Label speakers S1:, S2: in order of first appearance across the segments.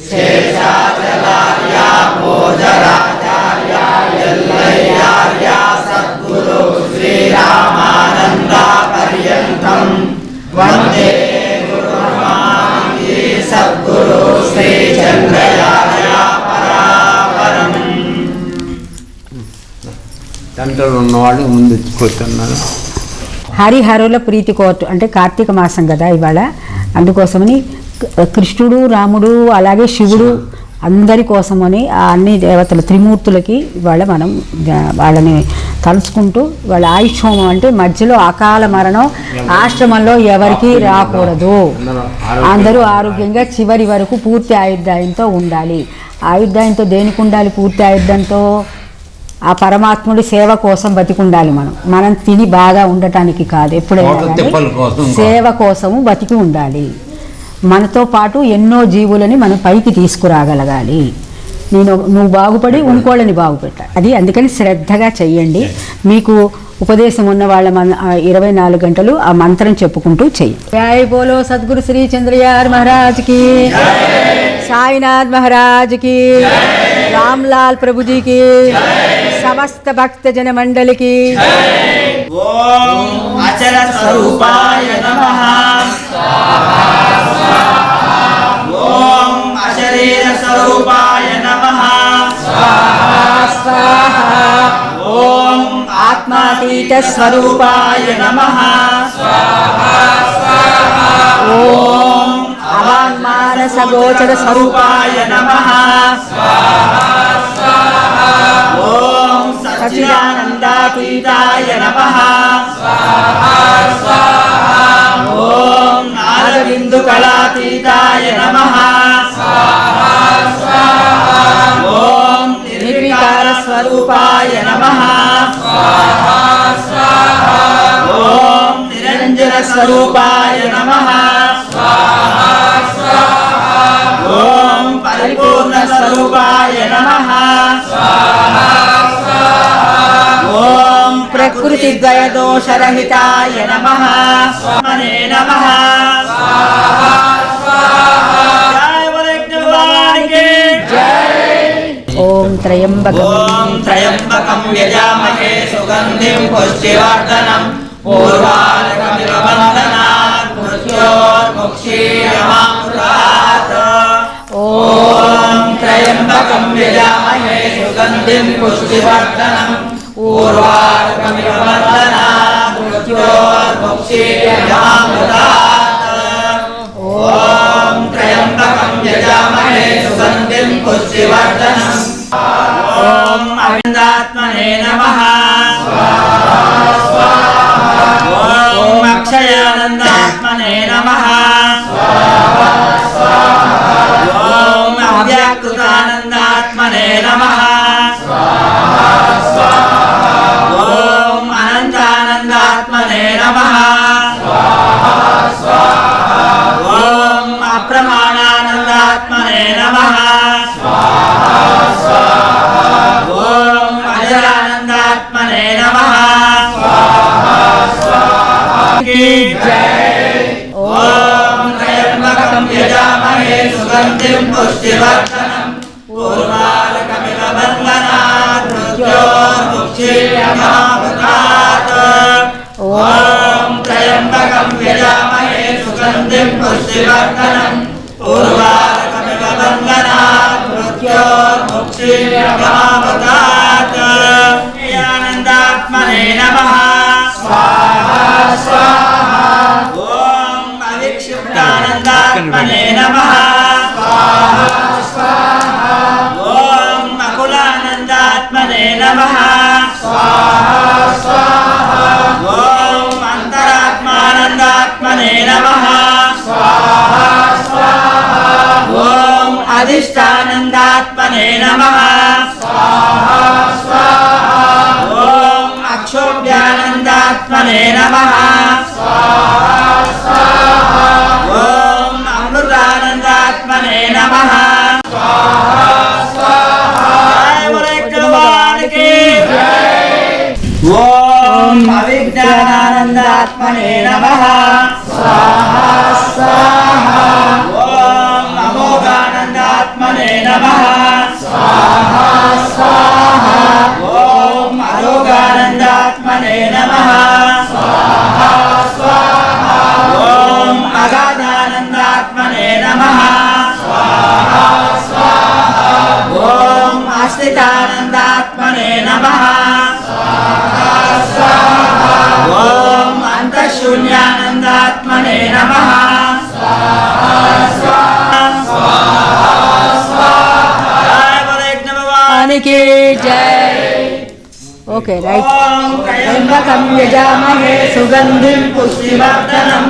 S1: శేషాచలార్య భోజరాచార్య ఎల్లయ్యార్య సద్గురు శ్రీరామానంద పర్యంతం వందే గురుర్మాంగి సద్గురు శ్రీ చంద్రయార్య పరాపరం.
S2: తండ్రులు ఉన్నవాళ్ళు ముందు కూర్చున్నారు.
S3: హరిహరుల ప్రీతి కోర్టు అంటే కార్తీక మాసం కదా ఇవాళ, అందుకోసమని కృష్ణుడు రాముడు అలాగే శివుడు అందరి కోసమని ఆ అన్ని దేవతల త్రిమూర్తులకి ఇవాళ మనం వాళ్ళని తలుచుకుంటూ వాళ్ళ ఆయుష్హోమం అంటే మధ్యలో అకాల మరణం ఆశ్రమంలో ఎవరికి రాకూడదు, అందరూ ఆరోగ్యంగా చివరి వరకు పూర్తి ఆయుర్దాయంతో ఉండాలి. ఆయుర్దాయంతో దేనికి ఉండాలి? పూర్తి ఆయుర్దంతో ఆ పరమాత్ముడి సేవ కోసం బతికుండాలి. మనం తిని బాగా ఉండటానికి కాదు, ఎప్పుడైనా సేవ కోసము బతికి ఉండాలి. మనతో పాటు ఎన్నో జీవులని మనం పైకి తీసుకురాగలగాలి. నువ్వు బాగుపడి ఇంకోళ్ళని బాగుపెట్టాలి. అది అందుకని శ్రద్ధగా చెయ్యండి. మీకు ఉపదేశం ఉన్న వాళ్ళ 24 గంటలు ఆ మంత్రం చెప్పుకుంటూ చెయ్యండి. జై బోలో సద్గురు శ్రీ చంద్రయార్ మహారాజ్కి, సాయినాథ్ మహారాజ్కి, రామ్లాల్ ప్రభుజీకి, సమస్త భక్త జన మండలికి.
S1: ఓం అచల స్వరూపాయ నమః. ఓం అశరీర స్వరూపాయ నమః. ఓం ఆత్మాతీత స్వరూపాయ నమః. ఓం అవాన్మానస గోచర స్వరూపాయ నమః. ఓం సచ్చిదానందాతీతాయ నమః. ఓం నాదబిందు కళాతీతాయ నమః. ఓం నిర్వికార స్వరూపాయ నమః. ఓం నిరంజన స్వరూపాయ నమః. ఓం పరిపూర్ణ స్వరూపాయ నమః. ఓం ప్రకృతి ద్వయ దోషరహితాయ నమః. స్వామినే నమః. జై వరజ్ఞవానికి జై.
S3: ఓం
S1: త్రయంబకం యజామహే సుగంధిం పుష్టివర్ధనం పూర్వార్కమివ బంధనాత్ మృత్యోర్ముక్షీయమామృతాత్. ఓం త్రయంబకం యజామహే సుగంధిం పుష్టివర్ధనం పూర్వార్కమివ బంధనాత్ మృత్యోర్ముక్షీయమామృతాత్. ఓం త్రయంబకం యజామహే సుగంధిం పుష్టివర్ధనం. ఓం అవిందాత్మనే నమః. ఓం అక్షయానందాత్మనే నమః. ఓం అవ్యాకృతానందాత్మనే నమః. ఓం అనంతానందాత్మనే నమః. ఓం అప్రమాణానందాత్మనే నమః. ఓం అజరానందాత్మనే నమః. ఓం త్రయంబకం యజామహే సుగంధిం పుష్టివర్ధనం పూర్వార్కమివ బంధనాత్ మృత్యోర్ముక్షీయమామృతాత్. ఓం త్రయంబకం యజామహే సుగంధిం పుష్టివర్ధనం పూర్వార్కమివ బంధనాత్ మృత్యోర్ముక్షీయమామృతాత్. ఆనందాత్మనే నమః. ఓం అవిక్షిప్తానందాత్మనే నమః. ఓం అకులానందాత్మనే నమః. ఓం అంతరాత్మానందాత్మనే నమః. ఓం అధిష్టానందాత్మనే నమః. ఓం అక్షోభ్యానందాత్మనే నమః. ఓం అమృతానందాత్మనే నమః. ఓం అవిజ్ఞానానందాత్మనే నమః. ఓం అమోఘానందాత్మనే आरोग्यानन्दात्मने नमः
S3: स्वाहा स्वाहा
S1: ॐ आरोग्यानन्दात्मने नमः स्वाहा स्वाहा ॐ अगाधानन्दात्मने नमः स्वाहा स्वाहा ॐ आस्तितानन्दात्मने नमः स्वाहा स्वाहा ॐ अन्तःशून्यानन्दात्मने नमः स्वाहा स्वाहा स्वाहा जय बोले भगवान
S3: की जय। Okay right. त्र्यंबकं यजामहे सुगंधिं पुष्टिवर्धनम्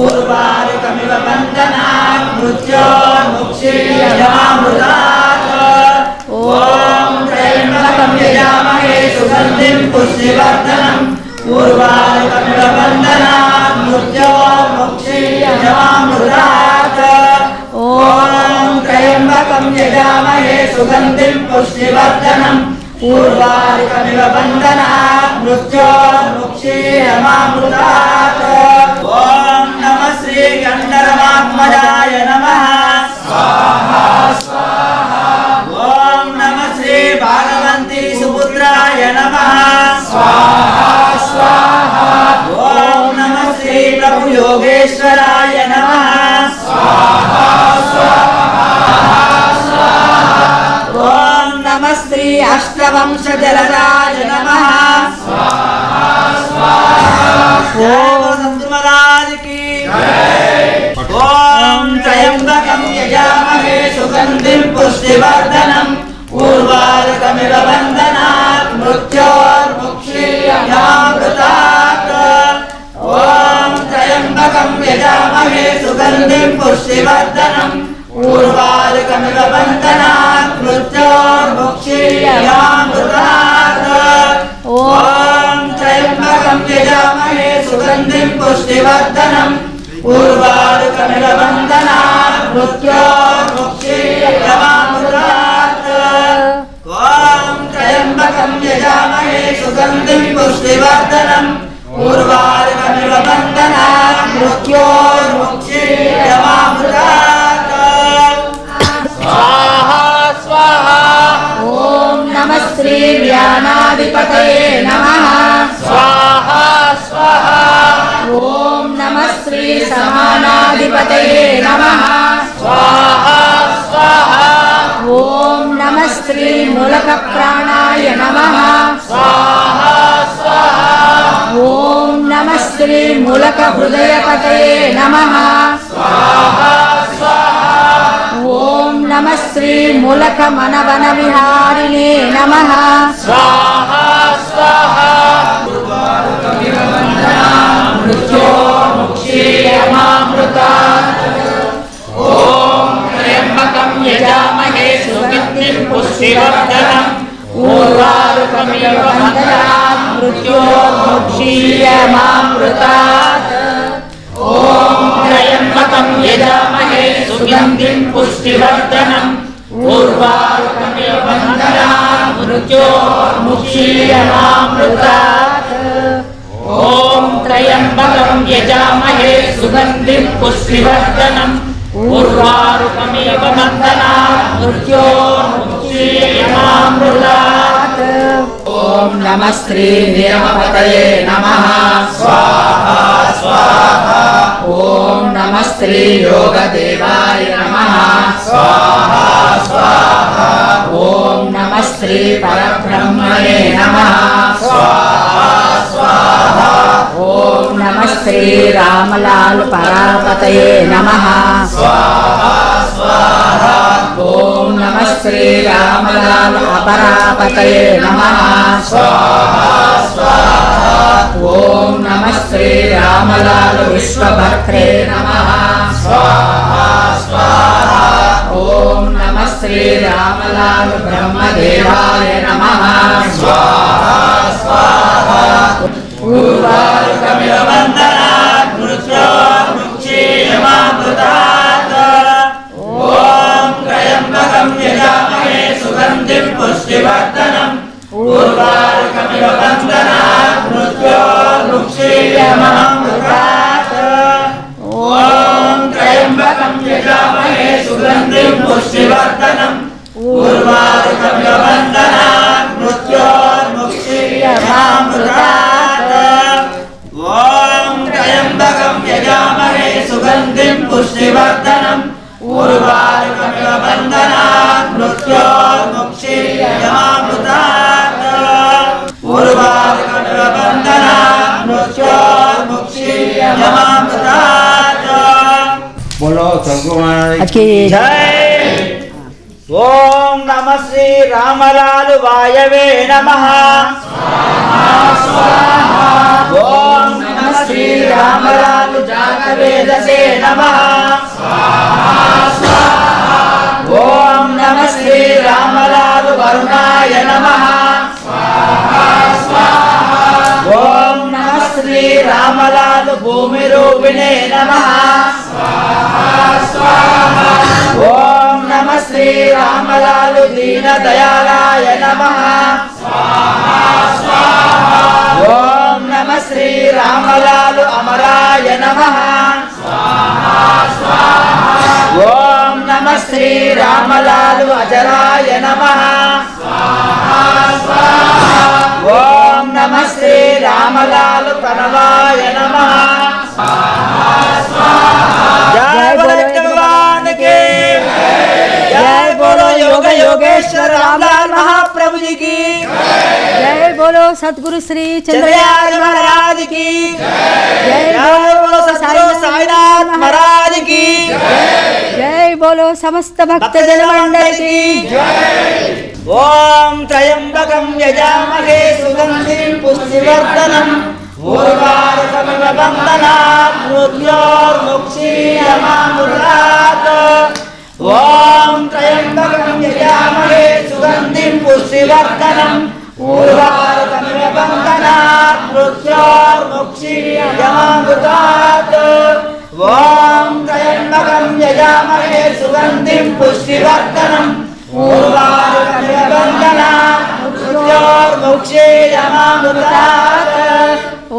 S3: उर्वारुकमिव बन्धनात् मृत्योर्मुक्षीयमामृतात् ॐ त्र्यंबकं यजामहे सुगंधिं पुष्टिवर्धनम् उर्वारुकमिव बन्धनात् मृत्योर्मुक्षीयमामृतात् ॐ त्र्यंबकं यजामहे सुगंधिं पुष्टिवर्धनम् उर्वारुकमिव बन्धनात् मृत्योर्मुक्षीयमामृतात्
S1: ॐ नमः श्री गन्धर्वात्मजाय नमः स्वाहा स्वाहा ॐ नमः श्री भागवन्ती सुपुत्राय नमः स्वाहा स्वाहा ॐ नमः श्री प्रभु योगेश्वराय नमः स्वाहा स्वाहा ॐ नमः श्री अष्टवंशजलदाय नमः स्वाहा स्वाहा ॐ महाराज की ॐ त्र्यंबकं यजामहे सुगंधिं पुष्टिवर्धनम् उर्वारुकमिव बन्धनात् मृत्योर्मुक्षीयमामृतात् ॐ त्र्यंबकं यजामहे सुगंधिं पुष्टिवर्धनम् उर्वारुकमिव बन्धनात् मृत्योर्मुक्षीयमामृतात् ॐ त्र्यंबकं यजामहे सुगंधिं पुष्टिवर्धनम् उर्वारुकमिव बन्धनात् मृत्योर्मुक्षीयमामृतात् ॐ त्र्यंबकं यजामहे सुगंधिं पुष्टिवर्धनम् उर्वारुकमिव बन्धनात् मृत्योर्मुक्षीयमामृतात् स्वाहा स्वाहा
S3: ॐ नमः श्री ज्ञानाधिपतये नमः
S1: स्वाहा स्वाहा
S3: ॐ नमः श्री समानाधिपतये नमः
S1: स्वाहा स्वाहा
S3: ॐ नमः श्री मूलकप्राणाय नमः
S1: स्वाहा स्वाहा
S3: ॐ नमः श्री मूलकहृदयपतये नमः
S1: स्वाहा स्वाहा
S3: ॐ नमः श्री मूलकमनवनविहारिणे नमः
S1: स्वाहा स्वाहा मृत्योर्मुक्षीयमामृतात् ॐ त्र्यंबकं यजामहे सुगन्धिं पुष्टिवर्धनम् उर्वारुकमिव बन्धनात् मृत्योर्मुक्षीयमामृतात् ॐ त्र्यंबकं यजामहे सुगन्धिं पुष्टिवर्धनम् उर्वारुकमिव बन्धनात् मृत्योर्मुक्षीयमामृतात् ॐ त्र्यंबकं यजामहे सुगन्धिं पुष्टिवर्धनम् उर्वारुकमिव बन्धनात् मृत्योर्मुक्षीयमामृतात् ॐ नमः श्री निरमपतये नमः स्वाहा स्वाहा ॐ नमः श्री योगदेवाय नमः स्वाहा स्वाहा ॐ नमः श्री परब्रह्मणे नमः स्वाहा स्वाहा ॐ नमः श्री रामलाल परापतये नमः स्वाहा स्वाहा ॐ नमः श्री रामलाल अपरापतये नमः स्वाहा स्वाहा ॐ नमः श्री रामलाल विश्वभर्त्रे नमः स्वाहा स्वाहा ॐ नमः श्री रामलाल ब्रह्मदेवाय नमः स्वाहा स्वाहा उर्वारुकमिव बन्धनात् मृत्योर्मुक्षीयमामृतात् ॐ त्र्यंबकं यजामहे सुगन्धिं पुष्टिवर्धनम् उर्वारुकमिव बन्धनात् मृत्योर्मुक्षीयमामृतात् ॐ त्र्यंबकं यजामहे सुगन्धिं पुष्टिवर्धनम् ऊर्वारुकमिव बन्धनात् मृत्योर्मुक्षीयमामृतात् ॐ त्र्यम्बकं यजामहे सुगन्धिं पुष्टिवर्धनम् ऊर्वारुकमिव बन्धनात् मृत्योर्मुक्षीयमामृतात् ऊर्वारुकमिव बन्धनात् मृत्योर्मुक्षीयमामृतात्
S2: बोलो सद्गुरु
S3: अके
S1: जय ओम नमः श्री रामलाल वायवे नमः ओम नमः श्री रामलाल जातवेदसे नमः ओम नमः श्री रामलाल वरुणाय नमः ओम नमः श्री रामलाल भूमिरूपिणे नमः ओम नमः श्री रामलाल दीनदयालाय नमः ओम नमः श्री रामलाल अमराय नमः ओम नमः श्री रामलाल अजराय नमः ओम नमः श्री रामलाल प्रणवाय नमः जय बोलो भगवान के जय बोलो योग योगेश्वर रामलाल महाप्रभु जी की
S3: जय बोलो सद्गुरु श्री
S1: चंद्रयान महाराज की जय बोलो सद्गुरु साईनाथ महाराज की
S3: जय बोलो समस्त भक्त जन मंडल की
S1: ओम त्र्यंबकं यजामहे सुगंधिं पुष्टिवर्धनम् उर्वारुकमिव बन्धनात् मृत्योर्मुक्षीयमामृतात् ओम त्र्यंबकं यजामहे सुगंधिं पुष्टिवर्धनम् उर्वारुकमिव बन्धनात् मृत्योर्मुक्षीयमामृतात् ओम त्र्यंबकं यजामहे सुगंधिं पुष्टिवर्धनम् उर्वारुकमिव बन्धनात् मृत्योर्मुक्षीयमामृतात्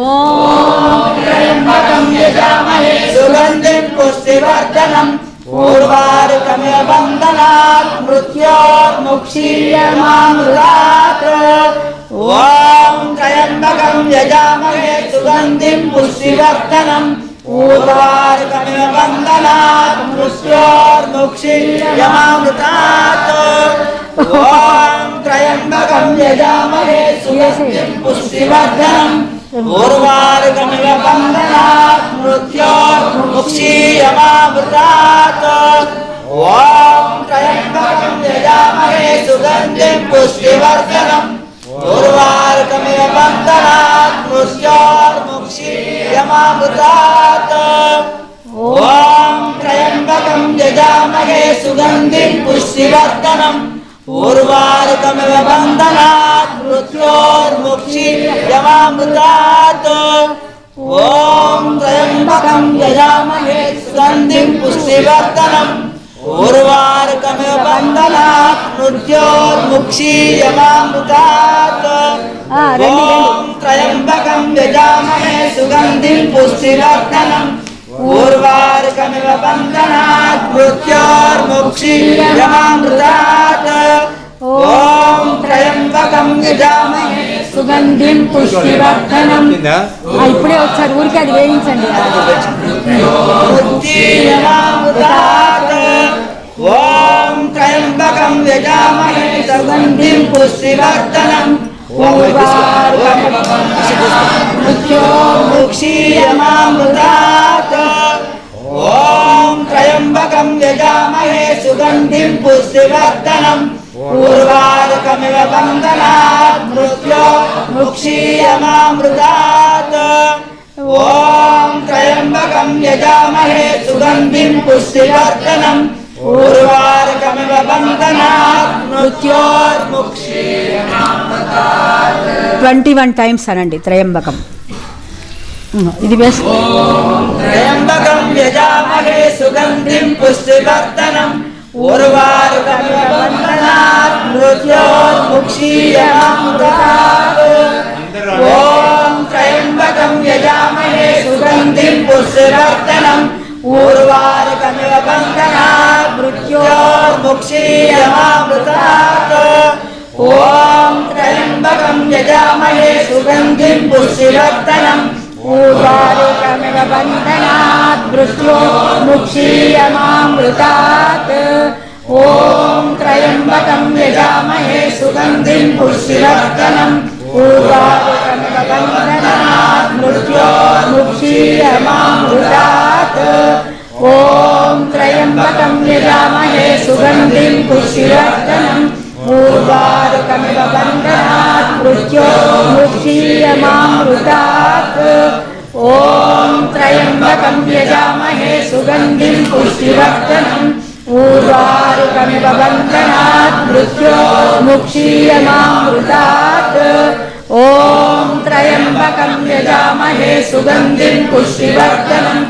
S1: ओम त्र्यंबकं यजामहे सुगंधिं पुष्टिवर्धनम् उर्वारुकमिव बन्धनात् मृत्योर्मुक्षीयमामृतात् ओम त्र्यंबकं यजामहे सुगंधिं पुष्टिवर्धनम् उर्वारुकमिव बन्धनात् मृत्योर्मुक्षीयमामृतात् ओम त्र्यंबकं यजामहे सुगंधिं पुष्टिवर्धनम् उर्वारुकमिव बन्धनात् मृत्योर्मुक्षीयमामृतात् ओम त्र्यंबकं यजामहे सुगंधिं पुष्टिवर्धनम् उर्वारुकमिव बन्धनात् मृत्योर्मुक्षीयमामृतात् ओम त्र्यंबकं यजामहे सुगंधिं पुष्टिवर्धनम् उर्वारुकमिव बन्धनात् मृत्योर्मुक्षीयमामृतात् ओम त्र्यंबकं यजामहे सुगंधिं पुष्टिवर्धनम् उर्वारुकमिव बन्धनात् मृत्योर्मुक्षीयमामृतात् ओम त्र्यंबकं यजामहे सुगंधिं पुष्टिवर्धनम् उर्वारुकमिव बन्धनात् मृत्योर्मुक्षीयमामृतात् ओम त्र्यंबकं यजामहे
S3: సుగంధిం పుష్టివర్ధనం ఇప్పుడే వచ్చారు ఊరికి అది వేయించండి
S1: मुक्षीयमामृतात् ओम त्र्यंबकं यजामहे सुगंधिं पुष्टिवर्धनम् मुक्षीयमामृतात् ओम त्र्यंबकं यजामहे सुगंधिं पुष्टिवर्धनम् उर्वारुकमिव बन्धनात् मृत्योर्मुक्षीयमामृतात् ओम त्र्यंबकं यजामहे सुगंधिं पुष्टिवर्धनम् उर्वारुकमिव बन्धनात् मृत्योर्मुक्षीयमामृतात्
S3: 21 టైమ్స్ అనండి త్రయంబకం ఇది బెస్ట్
S1: त्र्यंबकं यजामहे सुगंधिं पुष्टिवर्धनम् उर्वारुकमिव बन्धनात् मृत्योर्मुक्षीयमामृतात् ओम त्र्यंबकं यजामहे सुगंधिं पुष्टिवर्धनम् उर्वारुकमिव बन्धनात् मृत्योर्मुक्षीयमामृतात् ॐ त्र्यम्बकं यजामहे सुगन्धिं पुष्टिवर्धनम् ऊर्वारुकमिव बन्धनात् मृत्यो मुक्षीयमामृतात् ॐ त्र्यम्बकं यजामहे सुगन्धिं पुष्टिवर्धनम् ऊर्वारुकमिव बन्धनात् मृत्यो मुक्षीयमामृतात् ॐ त्र्यम्बकं यजामहे सुगन्धिं पुष्टिवर्धनम् ऊर्वारुकमिव बन्धनात् मृत्यो मुक्षीयमामृतात् ॐ त्र्यम्बकं यजामहे सुगन्धिं पुष्टिवर्धनम् ऊर्वारुकमिव बन्धनात् मृत्यो मुक्षीयमामृतात् ॐ त्र्यम्बकं यजामहे सुगन्धिं पुष्टिवर्धनम्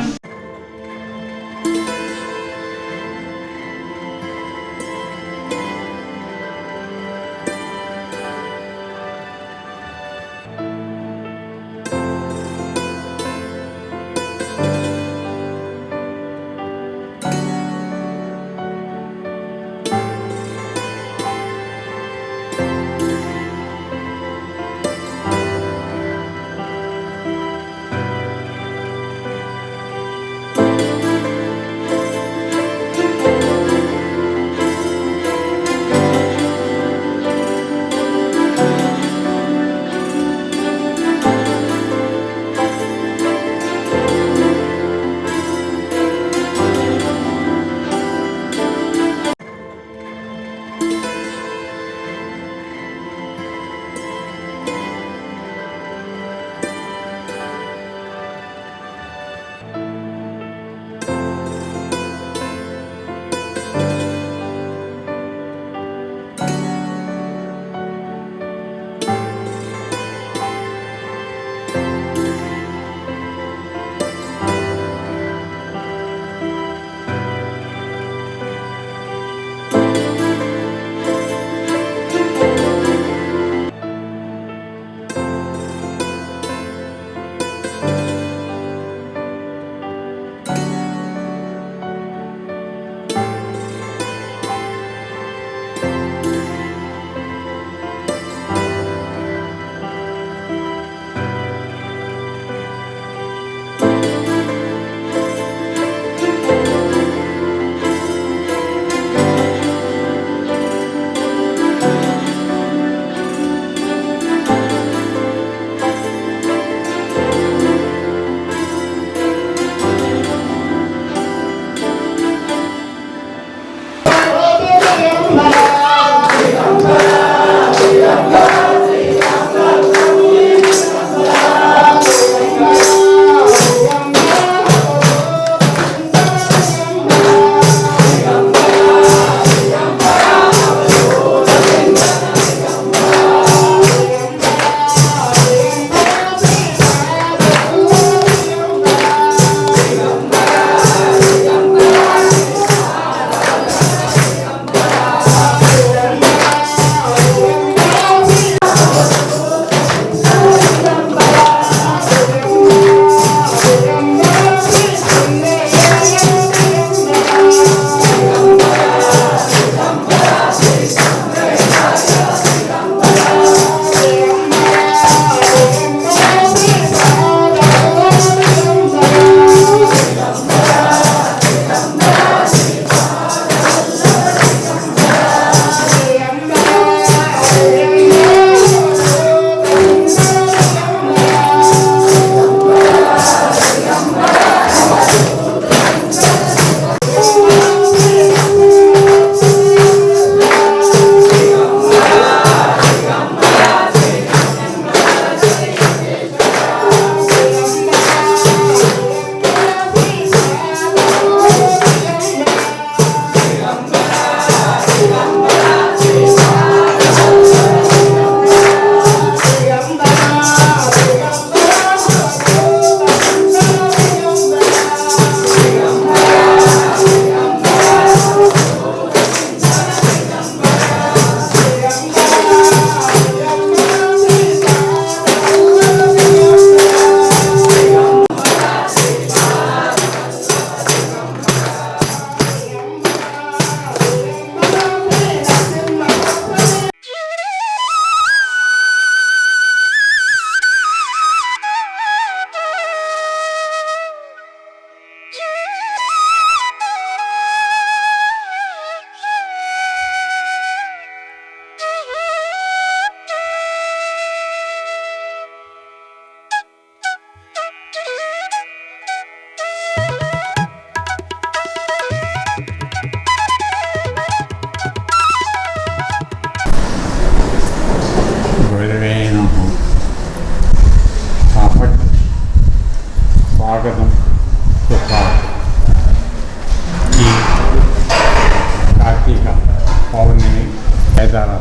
S2: కేదార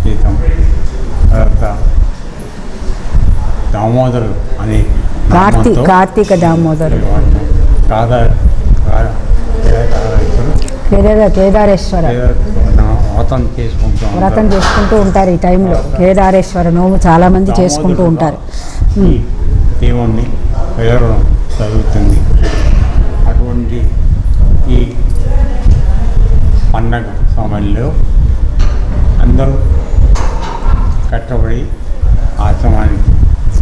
S2: గీతం, తర్వాత దామోదరు అని
S3: కార్తీక దామోదరుడు, కేదారేశ్వర వ్రతం చేసుకుంటూ ఉంటారు. ఈ టైంలో కేదారేశ్వర నోము చాలామంది చేసుకుంటూ ఉంటారు.
S2: దేవుణ్ణి పేరడం జరుగుతుంది. అటువంటి ఈ పండగ సమయంలో అందరూ కట్టబడి ఆశ్రమానికి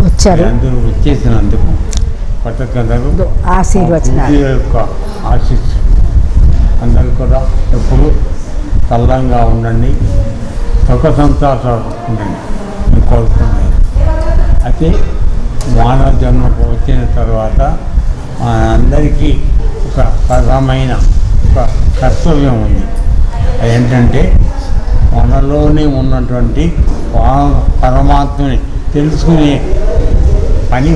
S3: వచ్చారు.
S2: అందరూ వచ్చేసినందుకు కొత్తకందరూ
S3: ఆశీర్వచనాలు
S2: యొక్క ఆశీస్సు అందరూ కూడా ఎప్పుడు చల్లంగా ఉండండి, సుఖ సంతోషాలు ఉండండి అని కోరుతున్నాను. అయితే మానవ జన్మకు వచ్చిన తర్వాత అందరికీ ఒక పరమైన ఒక కర్తవ్యం ఉంది. అదేంటంటే మనలోనే ఉన్నటువంటి పరమాత్మని తెలుసుకునే పని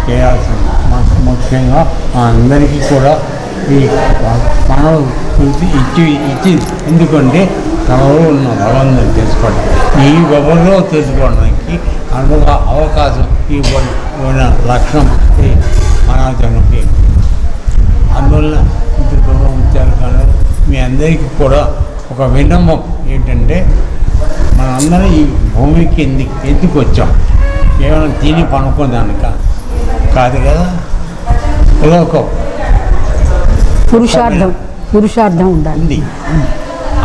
S2: చేయాల్సింది. ముఖ్యంగా అందరికీ కూడా ఈ మనం ఇచ్చి ఎందుకంటే తనలో ఉన్న భగవంతుని తెలుసుకోవడం, ఈ ఎవరిలో తెలుసుకోవడానికి అందులో అవకాశం ఇవ్వబడిన లక్ష్యం ఈ మానవజన్మకి. అందువల్ల ఇంత ఉంచారు. కానీ మీ అందరికీ కూడా ఒక విన్నపం ఏంటంటే మనందరం ఈ భూమికి ఎందుకు వచ్చాం? కేవలం తిని పనుకోదానిక కాదు కదా. ఏదో ఒక
S3: పురుషార్థం ఉండాలి.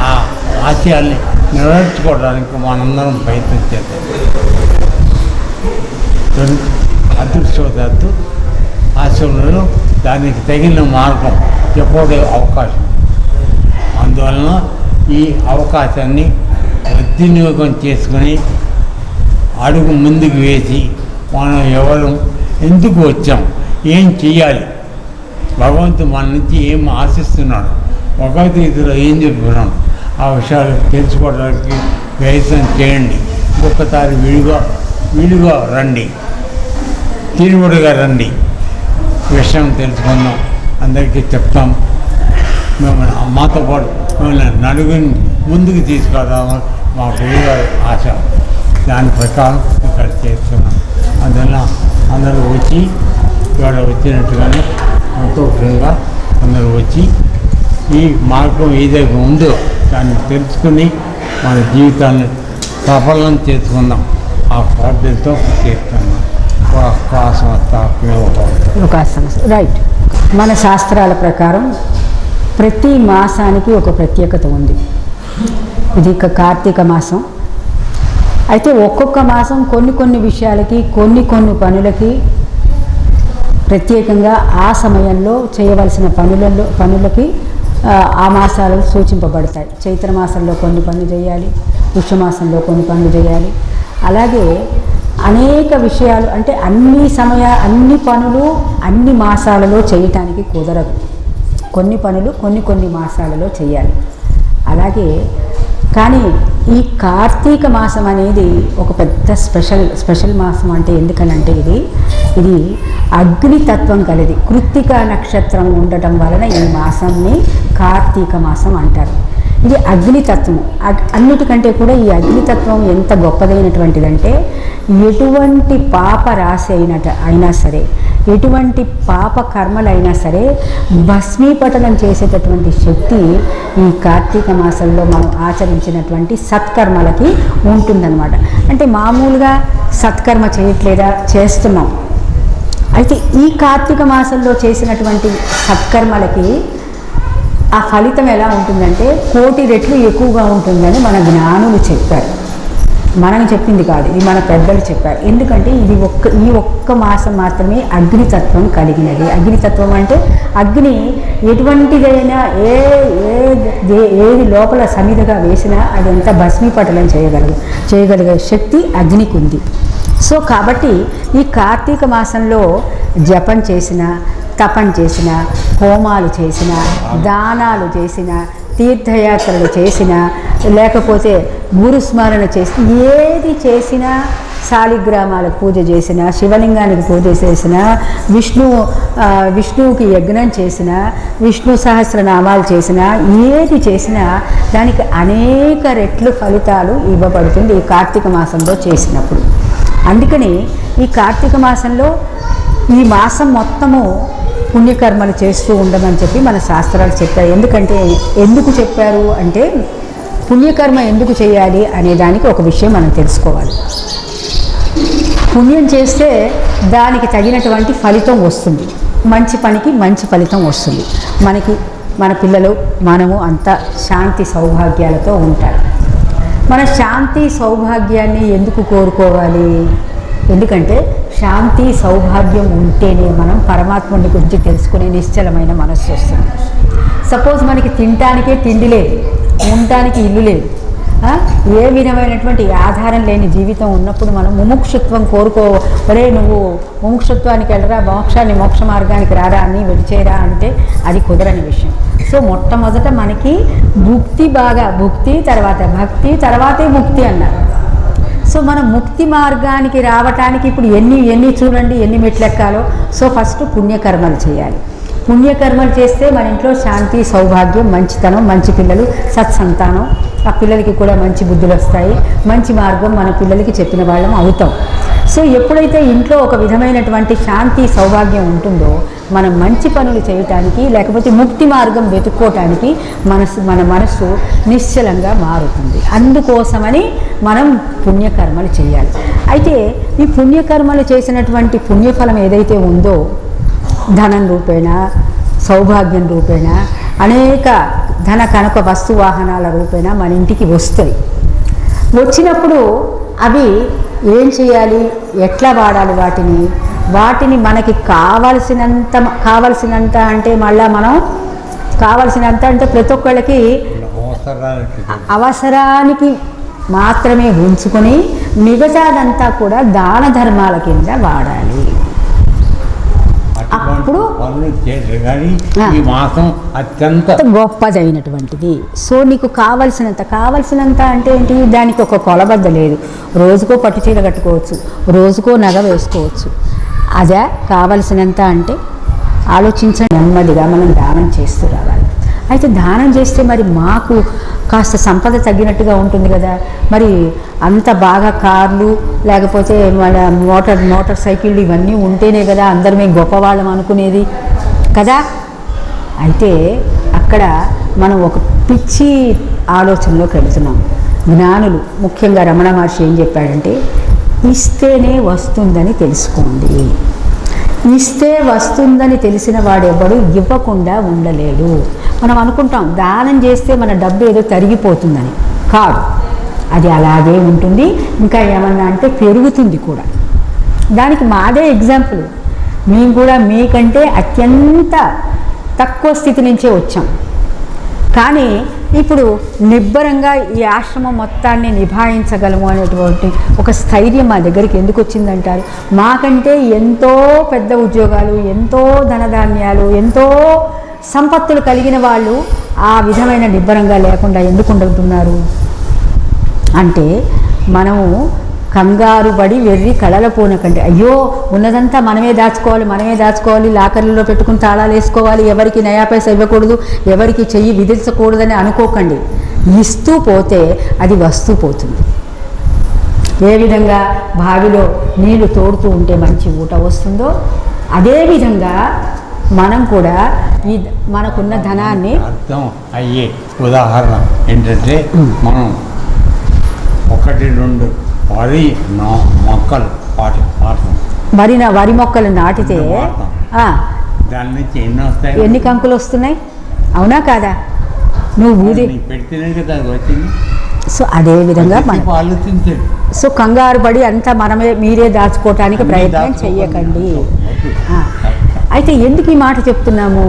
S2: ఆ ఆశయాల్ని నెరవేర్చుకోవడానికి మనందరం ప్రయత్నం చేద్దాం. అదృష్టవశాత్తు ఆశ్రమంలో దానికి తగిన మార్గం చెప్పే అవకాశం. అందువలన ఈ అవకాశాన్ని సద్వినియోగం చేసుకొని అడుగు ముందుకు వేసి మనం ఎవరు ఎందుకు వచ్చాం, ఏం చెయ్యాలి, భగవంతుడు మన నుంచి ఏం ఆశిస్తున్నాడు, భగవద్గీతలో ఏం చెప్తున్నాడు, ఆ విషయాలు తెలుసుకోవడానికి ప్రయత్నం చేయండి. ఒక్కసారి విడిగా రండి, తిరుగుడుగా రండి, విషయం తెలుసుకుందాం, అందరికీ చెప్తాం. మిమ్మల్ని మాతో పాటు మిమ్మల్ని నలుగురిని ముందుకు తీసుకురావడం మా గురుగారి ఆశ. దాని ప్రకారం ఇక్కడ చేస్తున్నాం. అందువల్ల అందరూ వచ్చి ఇక్కడ వచ్చినట్టుగానే సంతోషంగా అందరూ వచ్చి ఈ మార్గం ఏదైతే ఉందో దాన్ని తెలుసుకుని మన జీవితాన్ని సఫలం చేసుకుందాం. ఆ ప్రార్థనతో చేస్తున్నాం.
S3: రైట్. మన శాస్త్రాల ప్రకారం ప్రతి మాసానికి ఒక ప్రత్యేకత ఉంది. ఇది కార్తీక మాసం. అయితే ఒక్కొక్క మాసం కొన్ని విషయాలకి కొన్ని పనులకి ప్రత్యేకంగా ఆ సమయంలో చేయవలసిన పనులకి ఆ మాసాలు సూచింపబడతాయి. చైత్ర మాసంలో కొన్ని పనులు చేయాలి, పుష్యమాసంలో కొన్ని పనులు చేయాలి. అలాగే అనేక విషయాలు, అంటే అన్ని పనులు అన్ని మాసాలలో చేయటానికి కుదరదు. కొన్ని పనులు కొన్ని మాసాలలో చేయాలి. అలాగే కానీ ఈ కార్తీక మాసం అనేది ఒక పెద్ద స్పెషల్ మాసం. అంటే ఎందుకనంటే ఇది అగ్నితత్వం కలిది. కృత్తిక నక్షత్రం ఉండటం వలన ఈ మాసంని కార్తీక మాసం అంటారు. ఇది అగ్నితత్వం. అన్నిటికంటే కూడా ఈ అగ్నితత్వం ఎంత గొప్పదైనటువంటిదంటే ఎటువంటి పాప రాశి అయినా సరే, ఎటువంటి పాప కర్మలైనా సరే భస్మీపటనం చేసేటటువంటి శక్తి ఈ కార్తీక మాసంలో మనం ఆచరించినటువంటి సత్కర్మలకి ఉంటుందన్నమాట. అంటే మామూలుగా సత్కర్మ చేయట్లేదా? చేస్తున్నాం. అయితే ఈ కార్తీక మాసంలో చేసినటువంటి సత్కర్మలకి ఆ ఫలితం ఎలా ఉంటుందంటే 1,000,000 రెట్లు ఎక్కువగా ఉంటుందని మన జ్ఞానులు చెప్పారు. మనం చెప్పింది కాదు, ఇది మన పెద్దలు చెప్పారు. ఎందుకంటే ఈ ఒక్క మాసం మాత్రమే అగ్నితత్వం కలిగినది. అగ్నితత్వం అంటే అగ్ని ఎటువంటిదైనా ఏది లోపల సమిధగా వేసినా అదంతా భస్మీపటలం చేయగలిగే శక్తి అగ్నికి ఉంది. సో కాబట్టి ఈ కార్తీక మాసంలో జపం చేసిన, తపం చేసిన, హోమాలు చేసిన, దానాలు చేసిన, తీర్థయాత్రలు చేసిన, లేకపోతే గురుస్మరణ చేసి ఏది చేసినా శాలిగ్రామాలకు పూజ చేసిన, శివలింగానికి పూజ చేసిన, విష్ణువుకి యజ్ఞం చేసిన, విష్ణు సహస్రనామాలు చేసిన, ఏది చేసినా దానికి అనేక రెట్లు ఫలితాలు ఇవ్వబడుతుంది ఈ కార్తీక మాసంలో చేసినప్పుడు. అందుకని ఈ కార్తీక మాసంలో ఈ మాసం మొత్తము పుణ్యకర్మలు చేస్తూ ఉండమని చెప్పి మన శాస్త్రాలు చెప్పారు. ఎందుకు చెప్పారు అంటే పుణ్యకర్మ ఎందుకు చేయాలి అనే దానికి ఒక విషయం మనం తెలుసుకోవాలి. పుణ్యం చేస్తే దానికి తగినటువంటి ఫలితం వస్తుంది, మంచి పనికి మంచి ఫలితం వస్తుంది. మన పిల్లలు మనము అంతా శాంతి సౌభాగ్యాలతో ఉంటారు. మన శాంతి సౌభాగ్యాన్ని ఎందుకు కోరుకోవాలి? ఎందుకంటే శాంతి సౌభాగ్యం ఉంటేనే మనం పరమాత్ముని గురించి తెలుసుకునే నిశ్చలమైన మనస్సు వస్తుంది. సపోజ్ మనకి తినటానికే తిండి లేదు, ఉండటానికి ఇల్లు లేదు, ఏ విధమైనటువంటి ఆధారం లేని జీవితం ఉన్నప్పుడు మనం ముముక్షుత్వం ఒరే నువ్వు ముముక్షుత్వానికి వెళ్ళరా, మోక్ష మార్గానికి రారా అని విడిచేరా అంటే అది కుదరని విషయం. సో మొట్టమొదట మనకి భుక్తి తర్వాత భక్తి తర్వాతే ముక్తి అన్నారు. సో మనం ముక్తి మార్గానికి రావటానికి ఇప్పుడు ఎన్ని చూడండి ఎన్ని మెట్లెక్కాలో. సో ఫస్ట్ పుణ్యకర్మలు చేయాలి. పుణ్యకర్మలు చేస్తే మన ఇంట్లో శాంతి సౌభాగ్యం, మంచితనం, మంచి పిల్లలు, సత్సంతానం, ఆ పిల్లలకి కూడా మంచి బుద్ధులు వస్తాయి, మంచి మార్గం మన పిల్లలకి చెప్పిన వాళ్ళం అవుతాం. సో ఎప్పుడైతే ఇంట్లో ఒక విధమైనటువంటి శాంతి సౌభాగ్యం ఉంటుందో మనం మంచి పనులు చేయటానికి లేకపోతే ముక్తి మార్గం వెతుక్కోవటానికి మన మనస్సు నిశ్చలంగా మారుతుంది. అందుకోసమని మనం పుణ్యకర్మలు చేయాలి. అయితే ఈ పుణ్యకర్మలు చేసినటువంటి పుణ్యఫలం ఏదైతే ఉందో ధనం రూపేణ, సౌభాగ్యం రూపేణ, అనేక ధన కనక వస్తు వాహనాల రూపేణ మన ఇంటికి వస్తాయి. వచ్చినప్పుడు అవి ఏం చేయాలి, ఎట్లా వాడాలి వాటిని మనకి కావలసినంత అంటే మళ్ళీ మనం కావలసినంత అంటే ప్రతి ఒక్కళ్ళకి అవసరానికి మాత్రమే ఉంచుకొని మిగతాదంతా కూడా దాన ధర్మాల కింద వాడాలి. అప్పుడు
S2: ఈ మాసం అత్యంత
S3: గొప్పదైనటువంటిది. సో నీకు కావలసినంత అంటే ఏంటి, దానికి ఒక కొలబద్ద లేదు. రోజుకో పట్టు చీర కట్టుకోవచ్చు, రోజుకో నగ వేసుకోవచ్చు. అదే కావలసినంత అంటే ఆలోచించండి. నెమ్మదిగా మనం దానం చేస్తూ రావాలి. అయితే దానం చేస్తే మరి మాకు కాస్త సంపద తగ్గినట్టుగా ఉంటుంది కదా, మరి అంత బాగా కార్లు లేకపోతే మన మోటార్ సైకిళ్ళు ఇవన్నీ ఉంటేనే కదా అందరు మేము గొప్పవాళ్ళం అనుకునేది కదా. అయితే అక్కడ మనం ఒక పిచ్చి ఆలోచనలోకి వెళుతున్నాం. జ్ఞానులు ముఖ్యంగా రమణ మహర్షి ఏం చెప్పాడంటే ఇస్తేనే వస్తుందని తెలుసుకోండి. ఇస్తే వస్తుందని తెలిసిన వాడెవ్వడు ఇవ్వకుండా ఉండలేడు. మనం అనుకుంటాం దానం చేస్తే మన డబ్బు ఏదో తరిగిపోతుందని. కాదు, అది అలాగే ఉంటుంది. ఇంకా ఏమన్నా అంటే పెరుగుతుంది కూడా. దానికి మాదే ఎగ్జాంపుల్. మేము కూడా మీకంటే అత్యంత తక్కువ స్థితి నుంచే వచ్చాం. కానీ ఇప్పుడు నిబ్బరంగా ఈ ఆశ్రమం మొత్తాన్ని నిభాయించగలము అనేటువంటి ఒక స్థైర్యం మా దగ్గరికి ఎందుకు వచ్చిందంటారు? మాకంటే ఎంతో పెద్ద ఉద్యోగాలు, ఎంతో ధనధాన్యాలు, ఎంతో సంపత్తులు కలిగిన వాళ్ళు ఆ విధమైన నిబ్బరంగా లేకుండా ఎందుకు ఉంటున్నారు అంటే మనము కంగారు పడి వెర్రి కళల పోనకండి. అయ్యో ఉన్నదంతా మనమే దాచుకోవాలి, లాకర్లలో పెట్టుకుని తాళాలు వేసుకోవాలి, ఎవరికి నయా పైసా ఇవ్వకూడదు, ఎవరికి చెయ్యి విధించకూడదని అనుకోకండి. ఇస్తూ పోతే అది వస్తూ పోతుంది. ఏ విధంగా బావిలో నీళ్లు తోడుతూ ఉంటే మంచి ఊట వస్తుందో అదేవిధంగా మనం కూడా ఈ మనకున్న ధనాన్ని
S2: అర్థం అయ్యే ఉదాహరణ ఏంటంటే మనం 1-2 వరి మొక్కలు
S3: వరి మొక్కలు నాటితే
S2: దాని నుంచి ఎన్ని
S3: కంకులు వస్తున్నాయి, అవునా కాదా? నువ్వు
S2: పెడితేనే కదా వచ్చింది.
S3: సో అదే విధంగా
S2: ఆలోచించండి.
S3: సో కంగారు పడి అంతా మీరే దాచుకోవటానికి ప్రయత్నం చెయ్యకండి. అయితే ఎందుకు ఈ మాట చెప్తున్నాము?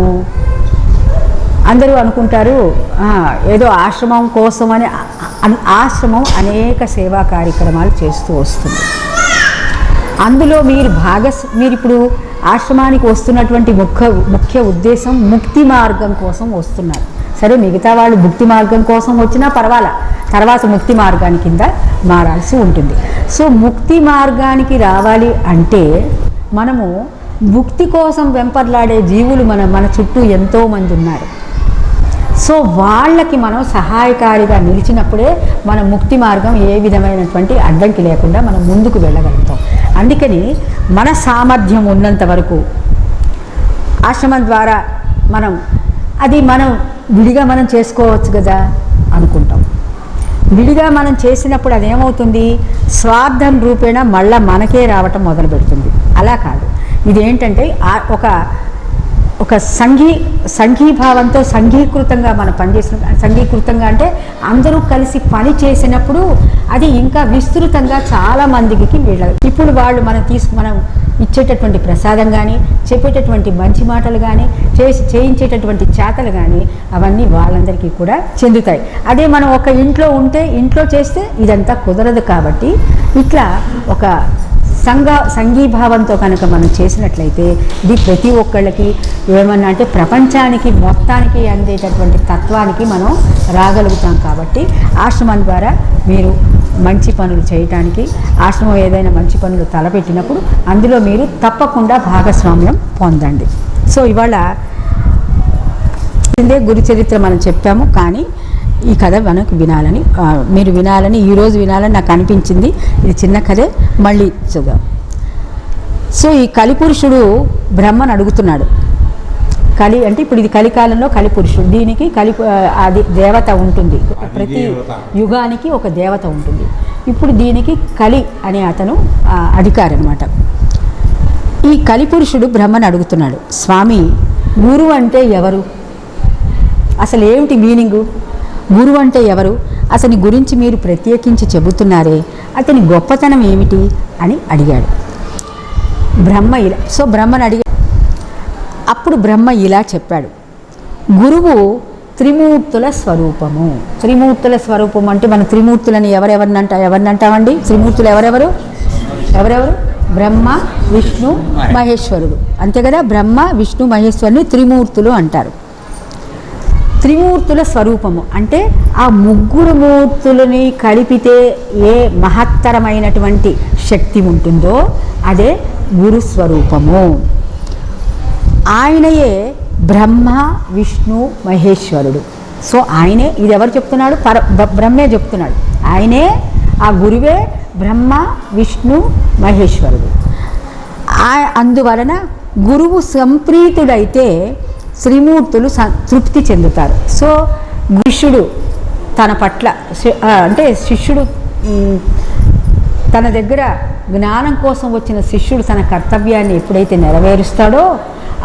S3: అందరూ అనుకుంటారు ఏదో ఆశ్రమం కోసమని. ఆశ్రమం అనేక సేవా కార్యక్రమాలు చేస్తూ వస్తుంది. అందులో మీరు ఇప్పుడు ఆశ్రమానికి వస్తున్నటువంటి ముఖ్య ఉద్దేశం ముక్తి మార్గం కోసం వస్తున్నారు. సరే, మిగతా వాళ్ళు ముక్తి మార్గం కోసం వచ్చినా పర్వాలా, తర్వాత ముక్తి మార్గానికి కింద మారాల్సి ఉంటుంది. సో ముక్తి మార్గానికి రావాలి అంటే మనము ముక్తి కోసం వెంపర్లాడే జీవులు మన చుట్టూ ఎంతోమంది ఉన్నారు. సో వాళ్ళకి మనం సహాయకారిగా నిలిచినప్పుడే మన ముక్తి మార్గం ఏ విధమైనటువంటి అడ్డంకి లేకుండా మనం ముందుకు వెళ్ళగలుగుతాం. అందుకని మన సామర్థ్యం ఉన్నంత వరకు ఆశ్రమం ద్వారా మనం విడిగా మనం చేసుకోవచ్చు కదా అనుకుంటాం. విడిగా మనం చేసినప్పుడు అదేమవుతుంది, స్వార్థం రూపేణ మళ్ళా మనకే రావటం మొదలు పెడుతుంది. అలా కాదు, ఇదేంటంటే ఒక సంఘీభావంతో సంఘీకృతంగా మనం పనిచేసిన, సంఘీకృతంగా అంటే అందరూ కలిసి పని చేసినప్పుడు అది ఇంకా విస్తృతంగా చాలా మందికి ఇప్పుడు వాళ్ళు మనం ఇచ్చేటటువంటి ప్రసాదం కానీ, చెప్పేటటువంటి మంచి మాటలు కానీ, చేయించేటటువంటి చేతలు కానీ అవన్నీ వాళ్ళందరికీ కూడా చెందుతాయి. అదే మనం ఒక ఇంట్లో చేస్తే ఇదంతా కుదరదు. కాబట్టి ఇట్లా ఒక సంఘీభావంతో కనుక మనం చేసినట్లయితే ఇది ప్రతి ఒక్కళ్ళకి ఏమన్నా అంటే ప్రపంచానికి మొత్తానికి అందేటటువంటి తత్వానికి మనం రాగలుగుతాం. కాబట్టి ఆశ్రమం ద్వారా మీరు మంచి పనులు చేయటానికి, ఆశ్రమం ఏదైనా మంచి పనులు తలపెట్టినప్పుడు అందులో మీరు తప్పకుండా భాగస్వామ్యం పొందండి. సో ఇవాళ గురు చరిత్ర మనం చెప్పాము, కానీ ఈ కథ మనకు మీరు వినాలని ఈరోజు వినాలని నాకు అనిపించింది. ఇది చిన్న కథే, మళ్ళీ చూద్దాం. సో ఈ కలిపురుషుడు బ్రహ్మను అడుగుతున్నాడు. కలి అంటే ఇప్పుడు ఇది కలికాలంలో కలిపురుషుడు, దీనికి అది దేవత ఉంటుంది. ప్రతి యుగానికి ఒక దేవత ఉంటుంది. ఇప్పుడు దీనికి కలి అనే అతను అధికారి అన్నమాట. ఈ కలిపురుషుడు బ్రహ్మను అడుగుతున్నాడు, స్వామి గురువు అంటే ఎవరు, అసలు ఏమిటి మీనింగు, గురువు అంటే ఎవరు, అతని గురించి మీరు ప్రత్యేకించి చెబుతున్నారే, అతని గొప్పతనం ఏమిటి అని అడిగాడు. బ్రహ్మను అడిగాడు. అప్పుడు బ్రహ్మ ఇలా చెప్పాడు, గురువు త్రిమూర్తుల స్వరూపము. త్రిమూర్తుల స్వరూపం అంటే మన త్రిమూర్తులని ఎవరిని అంటామండి? త్రిమూర్తులు ఎవరెవరు? బ్రహ్మ, విష్ణు, మహేశ్వరుడు, అంతే కదా. బ్రహ్మ, విష్ణు, మహేశ్వరుని త్రిమూర్తులు అంటారు. త్రిమూర్తుల స్వరూపము అంటే ఆ ముగ్గురు మూర్తులని కలిపితే ఏ మహత్తరమైనటువంటి శక్తి ఉంటుందో అదే గురు స్వరూపము. ఆయనయే బ్రహ్మ, విష్ణు, మహేశ్వరుడు. సో ఆయనే, ఇది ఎవరు చెప్తున్నాడు? బ్రహ్మే చెప్తున్నాడు. ఆయనే, ఆ గురువే బ్రహ్మ, విష్ణు, మహేశ్వరుడు. అందువలన గురువు సంప్రీతుడైతే త్రిమూర్తులు తృప్తి చెందుతారు. సో శిష్యుడు తన పట్ల అంటే శిష్యుడు తన దగ్గర జ్ఞానం కోసం వచ్చిన శిష్యుడు తన కర్తవ్యాన్ని ఎప్పుడైతే నెరవేరుస్తాడో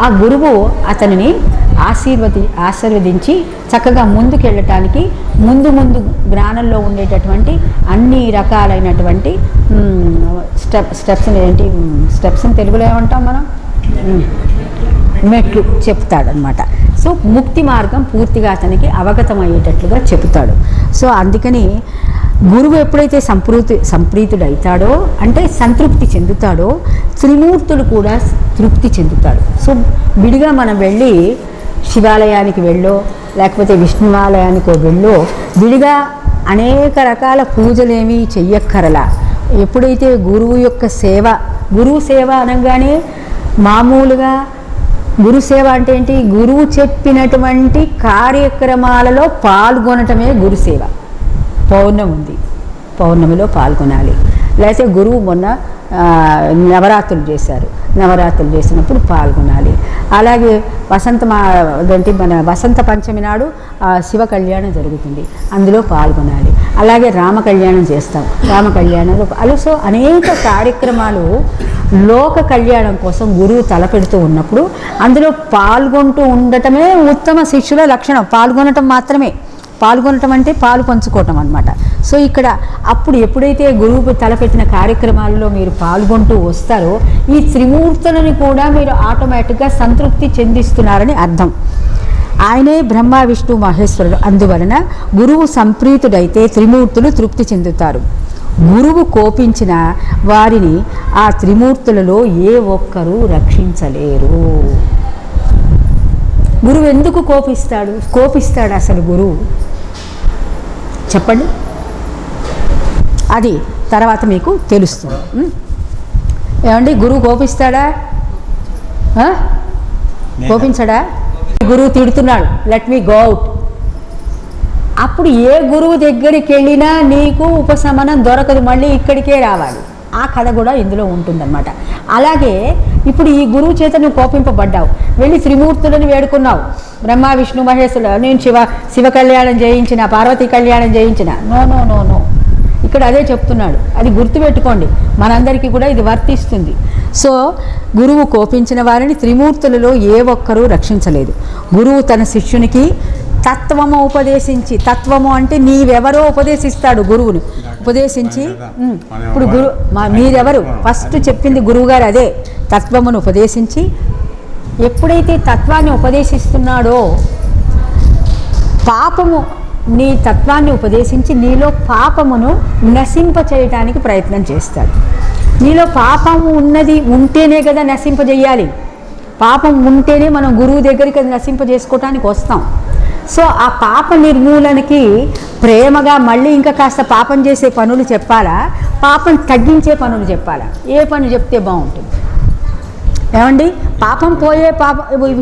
S3: ఆ గురువు అతనిని ఆశీర్వదించి చక్కగా ముందుకెళ్ళటానికి ముందు జ్ఞానంలో ఉండేటటువంటి అన్ని రకాలైనటువంటి స్టెప్స్ని తెలుగులో ఏమంటాం మనం, మెట్లు చెప్తాడనమాట. సో ముక్తి మార్గం పూర్తిగా అతనికి అవగతమయ్యేటట్లుగా చెబుతాడు. సో అందుకని గురువు ఎప్పుడైతే సంప్రీతుడైతాడో అంటే సంతృప్తి చెందుతాడో త్రిమూర్తులు కూడా తృప్తి చెందుతారు. సో విడిగా మనం వెళ్ళి శివాలయానికి వెళ్ళో లేకపోతే విష్ణువాలయానికో వెళ్ళో విడిగా అనేక రకాల పూజలేమీ చెయ్యక్కరలా. ఎప్పుడైతే గురువు యొక్క సేవ, గురువు సేవ అనగానే మామూలుగా గురు సేవ అంటే ఏంటి, గురువు చెప్పినటువంటి కార్యక్రమాలలో పాల్గొనటమే గురుసేవ. పౌర్ణమిలో పాల్గొనాలి. లేకపోతే గురువు మొన్న నవరాత్రులు చేశారు, నవరాత్రులు చేసినప్పుడు పాల్గొనాలి. అలాగే మన వసంత పంచమి నాడు శివ కళ్యాణం జరుగుతుంది, అందులో పాల్గొనాలి. అలాగే రామ కళ్యాణం చేస్తాం, రామ కళ్యాణంలో సో అనేక కార్యక్రమాలు లోక కళ్యాణం కోసం గురువు తలపెడుతూ ఉన్నప్పుడు అందులో పాల్గొంటూ ఉండటమే ఉత్తమ శిష్యుల లక్షణం. పాల్గొనటం అంటే పాలు పంచుకోవటం అన్నమాట. సో ఇక్కడ అప్పుడు ఎప్పుడైతే గురువు తలపెట్టిన కార్యక్రమాల్లో మీరు పాల్గొంటూ వస్తారో ఈ త్రిమూర్తులని కూడా మీరు ఆటోమేటిక్గా సంతృప్తి చెందిస్తున్నారని అర్థం. ఆయనే బ్రహ్మ, విష్ణు, మహేశ్వరుడు. అందువలన గురువు సంప్రీతుడైతే త్రిమూర్తులు తృప్తి చెందుతారు. గురువు కోపించిన వారిని ఆ త్రిమూర్తులలో ఏ ఒక్కరూ రక్షించలేరు. గురువు ఎందుకు కోపిస్తాడు అసలు? గురువు చెప్పండి. అది తర్వాత మీకు తెలుస్తుంది. ఏమండి గురువు కోపిస్తాడా? కోపించడా? గురువు తిడుతున్నాడు, లెట్ మీ గో అవుట్. అప్పుడు ఏ గురువు దగ్గరికి వెళ్ళినా నీకు ఉపశమనం దొరకదు, మళ్ళీ ఇక్కడికే రావాలి. ఆ కథ కూడా ఇందులో ఉంటుందన్నమాట. అలాగే ఇప్పుడు ఈ గురువు చేత నువ్వు కోపింపబడ్డావు, వెళ్ళి త్రిమూర్తులను వేడుకున్నావు, బ్రహ్మ విష్ణు మహేశ్వరులు, నేను శివ కళ్యాణం చేయించిన, పార్వతీ కళ్యాణం చేయించిన. నో నో నో నో, ఇక్కడ అదే చెప్తున్నాడు. అది గుర్తుపెట్టుకోండి, మనందరికీ కూడా ఇది వర్తిస్తుంది. సో గురువు కోపించిన వారిని త్రిమూర్తులలో ఏ ఒక్కరూ రక్షించలేదు. గురువు తన శిష్యునికి తత్వము ఉపదేశించి, తత్వము అంటే నీవెవరో ఉపదేశిస్తాడు. గురువును ఉపదేశించి, ఇప్పుడు మీరెవరు ఫస్ట్ చెప్పింది గురువుగారు అదే, తత్వమును ఉపదేశించి, ఎప్పుడైతే తత్వాన్ని ఉపదేశిస్తున్నాడో పాపము, నీ తత్వాన్ని ఉపదేశించి నీలో పాపమును నశింప చేయటానికి ప్రయత్నం చేస్తాడు. నీలో పాపము ఉంటేనే కదా నశింపజేయాలి. పాపం ఉంటేనే మనం గురువు దగ్గరికి అది నశింపజేసుకోవటానికి వస్తాం. సో ఆ పాప నిర్మూలనకి ప్రేమగా మళ్ళీ ఇంకా కాస్త పాపం చేసే పనులు చెప్పాలా, పాపం తగ్గించే పనులు చెప్పాలా? ఏ పని చెప్తే బాగుంటుంది? ఏమండి, పాపం పోయే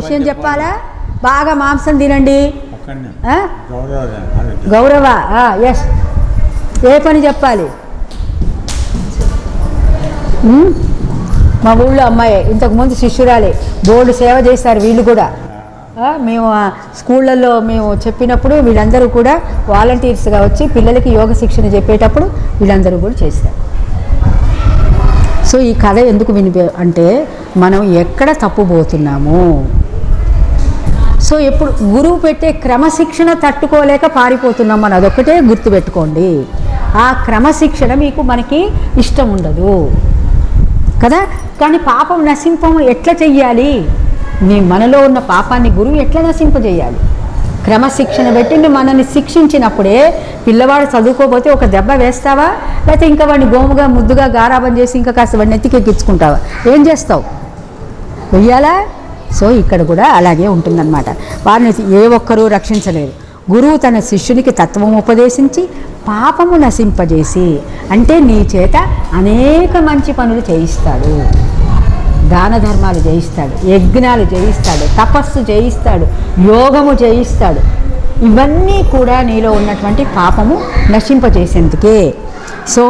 S3: విషయం చెప్పాలా? బాగా మాంసం తినండి, గౌరవ, ఎస్. ఏ పని చెప్పాలి? మా ఊళ్ళో అమ్మాయి ఇంతకుముందు శిష్యురాలే, బోర్డు సేవ చేస్తారు వీళ్ళు కూడా. మేము స్కూళ్ళల్లో మేము చెప్పినప్పుడు వీళ్ళందరూ కూడా వాలంటీర్స్గా వచ్చి పిల్లలకి యోగ శిక్షణ చెప్పేటప్పుడు వీళ్ళందరూ కూడా చేస్తారు. సో ఈ కథ ఎందుకు అంటే మనం ఎక్కడ తప్పుపోతున్నాము. సో ఎప్పుడు గురువు పెట్టే క్రమశిక్షణ తట్టుకోలేక పారిపోతున్నాం మనం, అదొక్కటే గుర్తుపెట్టుకోండి. ఆ క్రమశిక్షణ మనకి ఇష్టం ఉండదు కదా. కానీ పాపం నశింపం ఎట్లా చెయ్యాలి? మనలో ఉన్న పాపాన్ని గురువు ఎట్లా నశింపజేయాలి? క్రమశిక్షణ పెట్టి మనల్ని శిక్షించినప్పుడే. పిల్లవాడు చదువుకోకపోతే ఒక దెబ్బ వేస్తావా, లేకపోతే ఇంకా వాడిని గోముగా ముద్దుగా గారాబం చేసి ఇంకా కాస్త వాడిని ఎత్తికెక్కించుకుంటావా? ఏం చేస్తావు? వెయ్యాలా? సో ఇక్కడ కూడా అలాగే ఉంటుందన్నమాట. వారిని ఏ ఒక్కరూ రక్షించలేరు. గురువు తన శిష్యునికి తత్వం ఉపదేశించి పాపము నశింపజేసి, అంటే నీ చేత అనేక మంచి పనులు చేయిస్తాడు. దాన ధర్మాలు చేయిస్తాడు, యజ్ఞాలు చేయిస్తాడు, తపస్సు చేయిస్తాడు, యోగము చేయిస్తాడు. ఇవన్నీ కూడా నీలో ఉన్నటువంటి పాపము నశింపజేసేందుకే. సో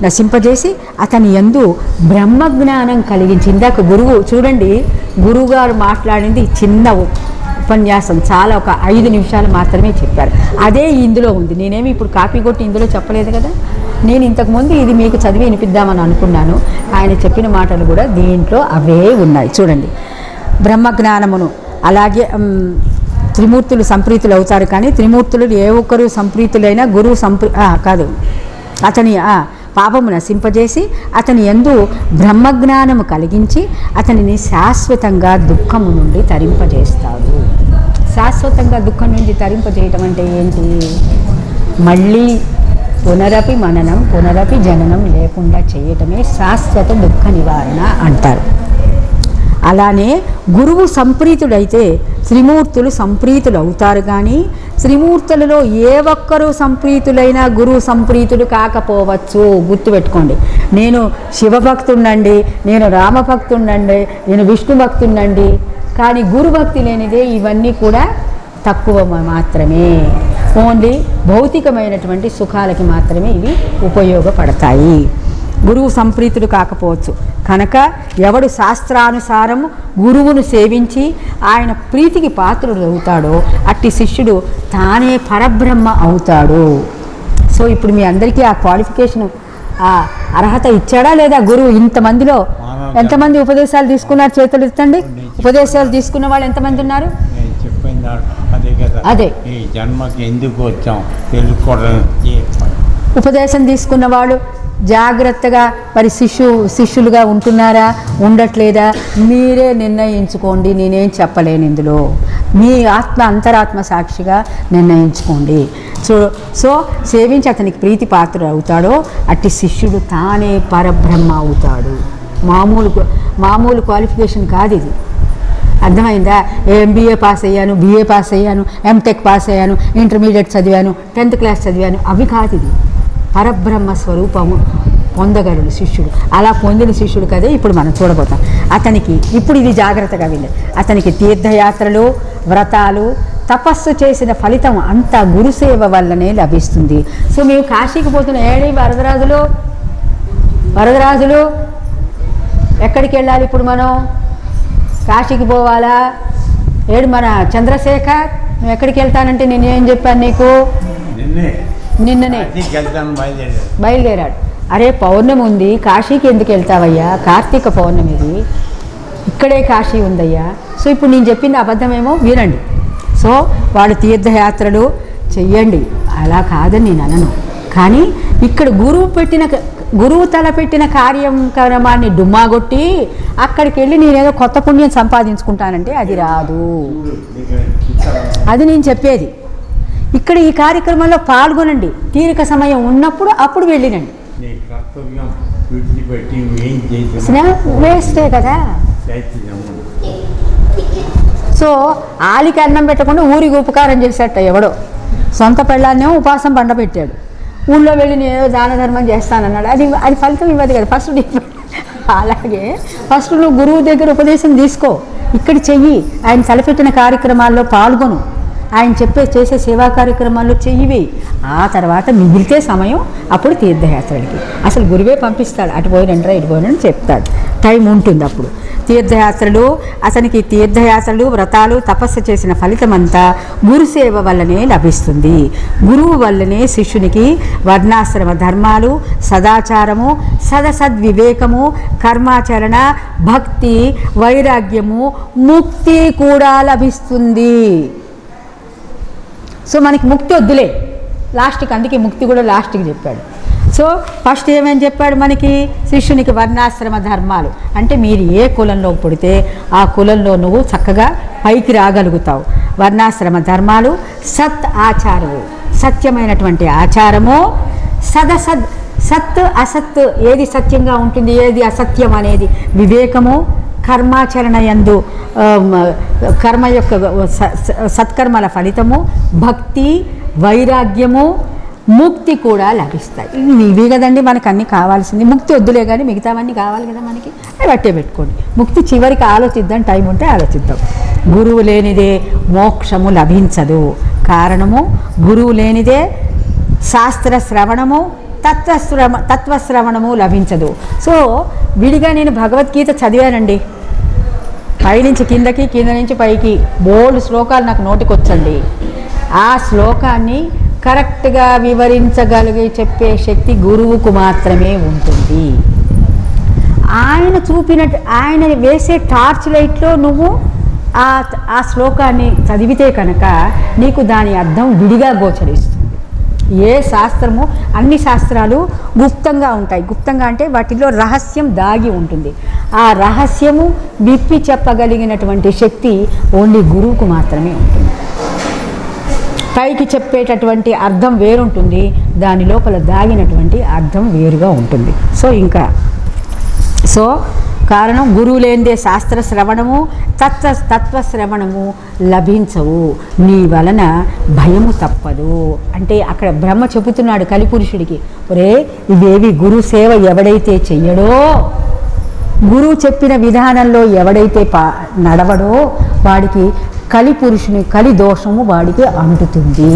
S3: నశింపజేసి అతని యందు బ్రహ్మజ్ఞానం కలిగించి, ఇందాక గురువు చూడండి, గురువుగారు మాట్లాడింది చిన్న ఉపన్యాసం, చాలా ఒక 5 నిమిషాలు మాత్రమే చెప్పారు. అదే ఇందులో ఉంది. నేనేమి ఇప్పుడు కాపీ కొట్టి ఇందులో చెప్పలేదు కదా. నేను ఇంతకుముందు ఇది మీకు చదివి వినిపిద్దామని అనుకున్నాను. ఆయన చెప్పిన మాటలు కూడా దీంట్లో అవే ఉన్నాయి. చూడండి, బ్రహ్మజ్ఞానమును, అలాగే త్రిమూర్తులు సంప్రీతులు అవుతారు. కానీ త్రిమూర్తులు ఏ ఒక్కరు సంప్రీతులైనా గురువు కాదు, అతని పాపము నశింపజేసి అతని యందు బ్రహ్మజ్ఞానము కలిగించి అతనిని శాశ్వతంగా దుఃఖము నుండి తరింపజేస్తాడు. శాశ్వతంగా దుఃఖం నుండి తరింపజేయటం అంటే ఏంటి? మళ్ళీ పునరపి మననం, పునరపి జననం లేకుండా చేయటమే శాశ్వత దుఃఖ నివారణ అంటారు. అలానే గురువు సంప్రీతుడైతే త్రిమూర్తులు సంప్రీతులు అవుతారు. కానీ త్రిమూర్తులలో ఏ ఒక్కరూ సంప్రీతులైనా గురువు సంప్రీతుడు కాకపోవచ్చు. గుర్తుపెట్టుకోండి. నేను శివభక్తుండండి, నేను రామభక్తుండండి, నేను విష్ణు భక్తుండండి, కానీ గురుభక్తి లేనిదే ఇవన్నీ కూడా తక్కువ మాత్రమే. ఓన్లీ భౌతికమైనటువంటి సుఖాలకి మాత్రమే ఇవి ఉపయోగపడతాయి. గురువు సంప్రీతుడు కాకపోవచ్చు. కనుక ఎవడు శాస్త్రానుసారము గురువును సేవించి ఆయన ప్రీతికి పాత్రుడు అవుతాడో అట్టి శిష్యుడు తానే పరబ్రహ్మ అవుతాడు. సో ఇప్పుడు మీ అందరికీ ఆ క్వాలిఫికేషన్, ఆ అర్హత ఇచ్చాడా లేదా గురువు? ఇంతమందిలో ఎంతమంది ఉపదేశాలు తీసుకున్నారు? చేతులు ఎత్తండి. ఉపదేశాలు తీసుకున్న వాళ్ళు ఎంతమంది ఉన్నారు? అదే
S2: ఈ జన్మకి ఎందుకు వచ్చాం తెలుసుకోవడం.
S3: ఉపదేశం తీసుకున్న వాళ్ళు జాగ్రత్తగా మరి శిష్యులుగా ఉంటున్నారా, ఉండట్లేదా మీరే నిర్ణయించుకోండి. నేనేం చెప్పలేను ఇందులో. మీ అంతరాత్మ సాక్షిగా నిర్ణయించుకోండి. సో సేవించి అతనికి ప్రీతి పాత్రుడు అవుతాడో అట్టి శిష్యుడు తానే పరబ్రహ్మ అవుతాడు. మామూలు క్వాలిఫికేషన్ కాదు ఇది. అర్థమైందా? ఎంబీఏ పాస్ అయ్యాను, బీఏ పాస్ అయ్యాను, ఎంటెక్ పాస్ అయ్యాను, ఇంటర్మీడియట్ చదివాను, 10th క్లాస్ చదివాను, అవి కాదు ఇది. పరబ్రహ్మ స్వరూపము పొందగలడు శిష్యుడు. అలా పొందిన శిష్యుడు కదే ఇప్పుడు మనం చూడబోతాం. అతనికి ఇప్పుడు ఇది జాగ్రత్తగా విని, అతనికి తీర్థయాత్రలు, వ్రతాలు, తపస్సు చేసిన ఫలితం అంతా గురుసేవ వల్లనే లభిస్తుంది. సో మేము కాశీకి పోతున్న ఏడి వరదరాజులు ఎక్కడికి వెళ్ళాలి ఇప్పుడు? మనం కాశీకి పోవాలా? ఏడు మన చంద్రశేఖర్ నువ్వు ఎక్కడికి వెళ్తానంటే నేను ఏం చెప్పాను నీకు? నిన్ననే బయలుదేరాడు. అరే పౌర్ణమి ఉంది, కాశీకి ఎందుకు వెళ్తావయ్యా? కార్తీక పౌర్ణమిది, ఇక్కడే కాశీ ఉందయ్యా. సో ఇప్పుడు నేను చెప్పింది అబద్ధమేమో వినండి. సో వాడు తీర్థయాత్రలు చెయ్యండి, అలా కాదని నేను అనను. కానీ ఇక్కడ గురువు తలపెట్టిన కార్యక్రమాన్ని డుమ్మాగొట్టి అక్కడికి వెళ్ళి నేనేదో కొత్త పుణ్యం సంపాదించుకుంటానంటే అది రాదు. అది నేను చెప్పేది. ఇక్కడ ఈ కార్యక్రమంలో పాల్గొనండి, తీరిక సమయం ఉన్నప్పుడు అప్పుడు వెళ్ళినండి. వేస్టే కదా. సో ఆలికి అన్నం పెట్టకుండా ఊరికి ఉపకారం చేసేట ఎవడో, సొంత పెళ్ళాన్నేమో ఉపాసం బండ పెట్టాడు, ఊళ్ళో వెళ్ళి నేను ఏదో దాన ధర్మం చేస్తానన్నాడు. అది ఫలితం ఇవ్వదు కదా. అలాగే ఫస్ట్ నువ్వు గురువు దగ్గర ఉపదేశం తీసుకో, ఇక్కడ చెయ్యి, ఆయన తలపెట్టిన కార్యక్రమాల్లో పాల్గొను, ఆయన చేసే సేవా కార్యక్రమాల్లో చెయ్యివి. ఆ తర్వాత మిగిలితే సమయం అప్పుడు తీర్థయాత్రలకి. అసలు గురువే పంపిస్తాడు, అటు పోయినంటారా ఇటు పోయినని చెప్తాడు, టైం ఉంటుంది అప్పుడు. అతనికి తీర్థయాత్రలు, వ్రతాలు, తపస్సు చేసిన ఫలితం అంతా గురుసేవ వల్లనే లభిస్తుంది. గురువు వల్లనే శిష్యునికి వర్ణాశ్రమ ధర్మాలు, సదాచారము, సదసద్వివేకము, కర్మాచరణ, భక్తి, వైరాగ్యము, ముక్తి కూడా లభిస్తుంది. సో మనకి ముక్తి వద్దులే లాస్ట్కి, అందుకే ముక్తి కూడా లాస్ట్కి చెప్పాడు. సో ఫస్ట్ ఏమని చెప్పాడు మనకి? శిష్యునికి వర్ణాశ్రమ ధర్మాలు అంటే మీరు ఏ కులంలో పుడితే ఆ కులంలో నువ్వు చక్కగా పైకి రాగలుగుతావు. వర్ణాశ్రమ ధర్మాలు, సత్ ఆచారము, సత్యమైనటువంటి ఆచారము, సత్ అసత్, ఏది సత్యంగా ఉంటుంది ఏది అసత్యం అనేది వివేకము, కర్మాచరణ యందు కర్మ యొక్క సత్కర్మల ఫలితము, భక్తి, వైరాగ్యము, ముక్తి కూడా లభిస్తాయి. ఇవి కదండి మనకు అన్నీ కావాల్సింది. ముక్తి వద్దులే కానీ మిగతావన్నీ కావాలి కదా మనకి, అవి బట్టే పెట్టుకోండి. ముక్తి చివరికి ఆలోచిద్దాం, టైం ఉంటే ఆలోచిద్దాం. గురువు లేనిదే మోక్షము లభించదు. కారణము గురువు లేనిదే శాస్త్ర శ్రవణము, తత్వశ్రవణము లభించదు. సో విడిగా నేను భగవద్గీత చదివానండి, పైనుంచి కిందకి, కింద నుంచి పైకి బోల్డ్ శ్లోకాలు నాకు నోటికొచ్చండి. ఆ శ్లోకాన్ని కరెక్ట్గా వివరించగలిగే చెప్పే శక్తి గురువుకు మాత్రమే ఉంటుంది. ఆయన వేసే టార్చ్ లైట్లో నువ్వు ఆ శ్లోకాన్ని చదివితే కనుక నీకు దాని అర్థం విడిగా గోచరిస్తుంది. ఏ శాస్త్రము, అన్ని శాస్త్రాలు గుప్తంగా ఉంటాయి. గుప్తంగా అంటే వాటిలో రహస్యం దాగి ఉంటుంది. ఆ రహస్యము విప్పి చెప్పగలిగినటువంటి శక్తి ఓన్లీ గురువుకు మాత్రమే ఉంటుంది. పైకి చెప్పేటటువంటి అర్థం వేరుంటుంది, దాని లోపల దాగినటువంటి అర్థం వేరుగా ఉంటుంది. సో కారణం గురువు లేనిదే శాస్త్ర శ్రవణము, తత్వశ్రవణము లభించవు. నీ వలన భయము తప్పదు. అంటే అక్కడ బ్రహ్మ చెబుతున్నాడు కలిపురుషుడికి, ఒరే ఇవేవి గురు సేవ ఎవడైతే చెయ్యడో, గురువు చెప్పిన విధానంలో ఎవడైతే నడవడో వాడికి కలిపురుషుని కలి దోషము వాడికి అంటుతుంది.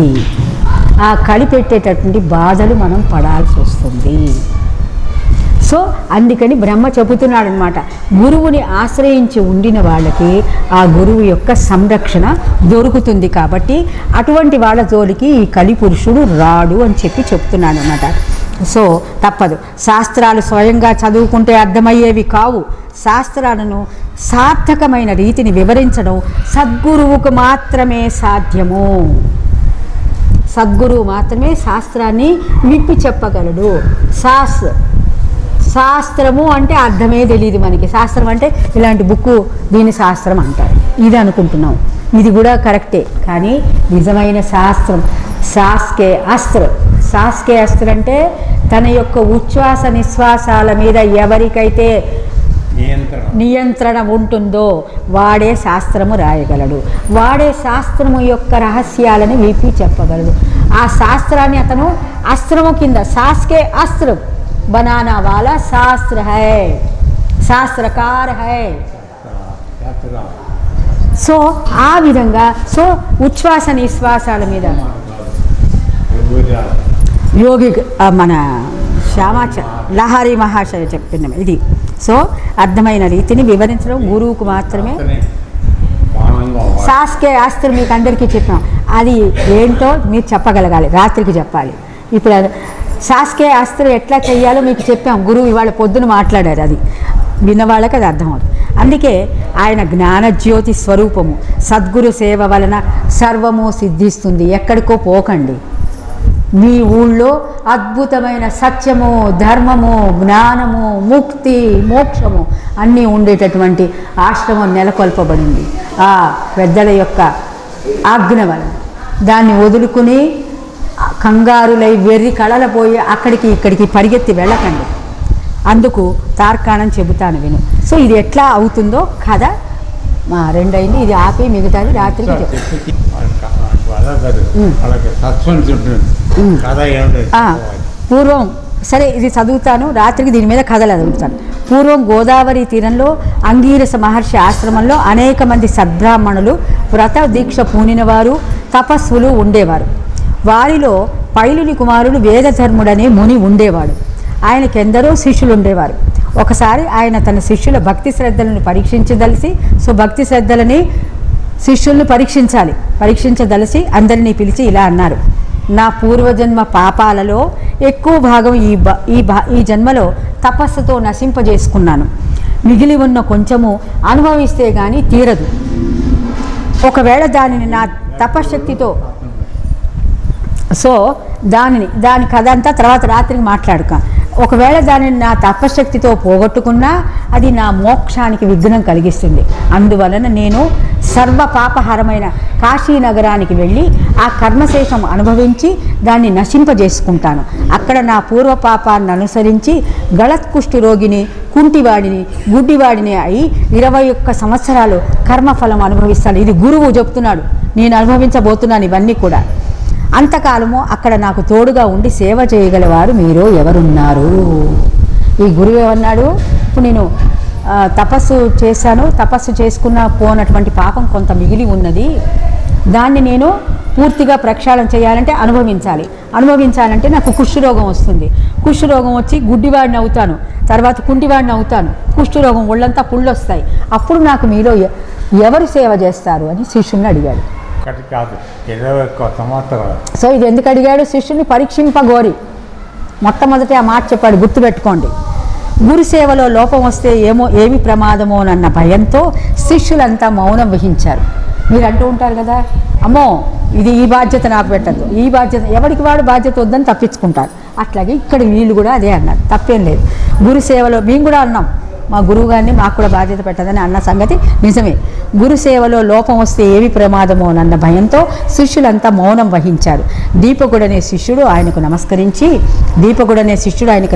S3: ఆ కలి పెట్టేటటువంటి బాధలు మనం పడాల్సి వస్తుంది. సో అందుకని బ్రహ్మ చెబుతున్నాడు అనమాట, గురువుని ఆశ్రయించి ఉండిన వాళ్ళకి ఆ గురువు యొక్క సంరక్షణ దొరుకుతుంది. కాబట్టి అటువంటి వాళ్ళ జోలికి ఈ కలిపురుషుడు రాడు అని చెప్తున్నాడు అనమాట. సో తప్పదు. శాస్త్రాలు స్వయంగా చదువుకుంటే అర్థమయ్యేవి కావు. శాస్త్రాలను సార్థకమైన రీతిని వివరించడం సద్గురువుకు మాత్రమే సాధ్యము. సద్గురువు మాత్రమే శాస్త్రాన్ని విప్పి చెప్పగలడు. శాస్త్రము అంటే అర్థమే తెలియదు మనకి. శాస్త్రం అంటే ఇలాంటి బుక్కు, దీని శాస్త్రం అంటారు. ఇది అనుకుంటున్నాం, ఇది కూడా కరెక్టే. కానీ నిజమైన శాస్త్రం శాస్కే అస్త్ర అంటే తన యొక్క ఉచ్ఛ్వాస నిశ్వాసాల మీద ఎవరికైతే నియంత్రణ ఉంటుందో వాడే శాస్త్రము రాయగలడు, వాడే శాస్త్రము యొక్క రహస్యాలని విప్పి చెప్పగలడు. ఆ శాస్త్రాన్ని అతను అస్త్రము కింద శాస్కే అస్త్ర బనానా వాలా శాస్త్ర హై, శాస్త్రకార హై. సో ఆ విధంగా సో ఉచ్ఛ్వాస నిశ్వాసాల మీద యోగి మన శ్యామాచ లహరి మహాశయ చెప్తున్నాం ఇది. సో అర్థమైన రీతిని వివరించడం గురువుకు మాత్రమే. శాస్కే అస్త్రం మీకు అందరికీ చెప్పాం, అది ఏంటో మీరు చెప్పగలగాలి, రాత్రికి చెప్పాలి. ఇప్పుడు శాస్కే అస్త్రం ఎట్లా చేయాలో మీకు చెప్పాం, గురువు ఇవాళ పొద్దున మాట్లాడారు, అది విన్నవాళ్ళకి అది అర్థమవుతుంది. అందుకే ఆయన జ్ఞానజ్యోతి స్వరూపము. సద్గురు సేవ వలన సర్వము సిద్ధిస్తుంది. ఎక్కడికో పోకండి, మీ ఊళ్ళో అద్భుతమైన సత్యము, ధర్మము, జ్ఞానము, ముక్తి, మోక్షము అన్నీ ఉండేటటువంటి ఆశ్రమం నెలకొల్పబడింది ఆ పెద్దల యొక్క ఆజ్ఞ వలన. దాన్ని వదులుకుని కంగారులై వెర్రి కళల పోయి అక్కడికి ఇక్కడికి పరిగెత్తి వెళ్ళకండి. అందుకు తార్కాణం చెబుతాను విను. సో ఇది ఎట్లా అవుతుందో కథ మా రెండైంది, ఇది ఆపి మిగతాది రాత్రికి పూర్వం సరే ఇది చదువుతాను, రాత్రికి దీని మీద కథలు చదువుతాను. పూర్వం గోదావరి తీరంలో అంగీరస మహర్షి ఆశ్రమంలో అనేక మంది సద్బ్రాహ్మణులు వ్రత దీక్ష పూనినవారు తపస్సులు ఉండేవారు. వారిలో పైలుని కుమారుడు వేదధర్ముడనే ముని ఉండేవాడు. ఆయనకెందరో శిష్యులు ఉండేవారు. ఒకసారి ఆయన తన శిష్యుల భక్తి శ్రద్ధలను పరీక్షించదలిసి, సో భక్తి శ్రద్ధలని శిష్యుల్ని పరీక్షించదలిసి అందరినీ పిలిచి ఇలా అన్నారు: నా పూర్వజన్మ పాపాలలో ఎక్కువ భాగం ఈ జన్మలో తపస్సుతో నశింపజేసుకున్నాను. మిగిలి ఉన్న కొంచెము అనుభవిస్తే కానీ తీరదు. ఒకవేళ దానిని నా తపశ్శక్తితో సో దాని కథ అంతా తర్వాత రాత్రికి మాట్లాడుక. ఒకవేళ దానిని నా తపశ్శక్తితో పోగొట్టుకున్నా అది నా మోక్షానికి విఘ్నం కలిగిస్తుంది. అందువలన నేను సర్వ పాపహరమైన కాశీనగరానికి వెళ్ళి ఆ కర్మశేషం అనుభవించి దాన్ని నశింపజేసుకుంటాను. అక్కడ నా పూర్వపాపాన్ని అనుసరించి గళత్కుష్టి రోగిని, కుంటివాడిని, గుడ్డివాడిని అయి 21 సంవత్సరాలు కర్మఫలం అనుభవిస్తాను. ఇది గురువు చెప్తున్నాడు, నేను అనుభవించబోతున్నాను ఇవన్నీ కూడా. అంతకాలము అక్కడ నాకు తోడుగా ఉండి సేవ చేయగలవారు మీరు ఎవరున్నారు? ఈ గురువు ఏమన్నాడు? ఇప్పుడు నేను తపస్సు చేశాను, తపస్సు చేసుకున్న పోనటువంటి పాపం కొంత మిగిలి ఉన్నది, దాన్ని నేను పూర్తిగా ప్రక్షాళన చేయాలంటే అనుభవించాలంటే నాకు కుష్ఠరోగం వస్తుంది. కుష్ఠరోగం వచ్చి గుడ్డివాడిని అవుతాను, తర్వాత కుంటివాడిని అవుతాను, కుష్ఠరోగం ఒళ్ళంతా పుళ్ళు వస్తాయి. అప్పుడు నాకు మీలో ఎవరు సేవ చేస్తారు అని శిష్యుని అడిగాడు. సో ఇది ఎందుకు అడిగాడు? శిష్యుని పరీక్షింపగోరి మొట్టమొదటి ఆ మాట చెప్పాడు, గుర్తుపెట్టుకోండి. గురు సేవలో లోపం వస్తే ఏమి ప్రమాదమోనన్న భయంతో శిష్యులంతా మౌనం వహించారు. మీరు అంటూ ఉంటారు కదా, అమ్మో ఇది ఈ బాధ్యత నాకు పెట్టద్దు, ఈ బాధ్యత ఎవరికి వాడు బాధ్యత వద్దని తప్పించుకుంటారు. అట్లాగే ఇక్కడ వీళ్ళు కూడా అదే అన్నారు, తప్పేం లేదు. గురు సేవలో మేము కూడా అన్నాం, మా గురువు గారిని మాకు కూడా బాధ్యత పెట్టదని అన్న సంగతి నిజమే. గురు సేవలో లోపం వస్తే ఏమి ప్రమాదమోనన్న భయంతో శిష్యులంతా మౌనం వహించారు. దీపకుడనే శిష్యుడు ఆయనకు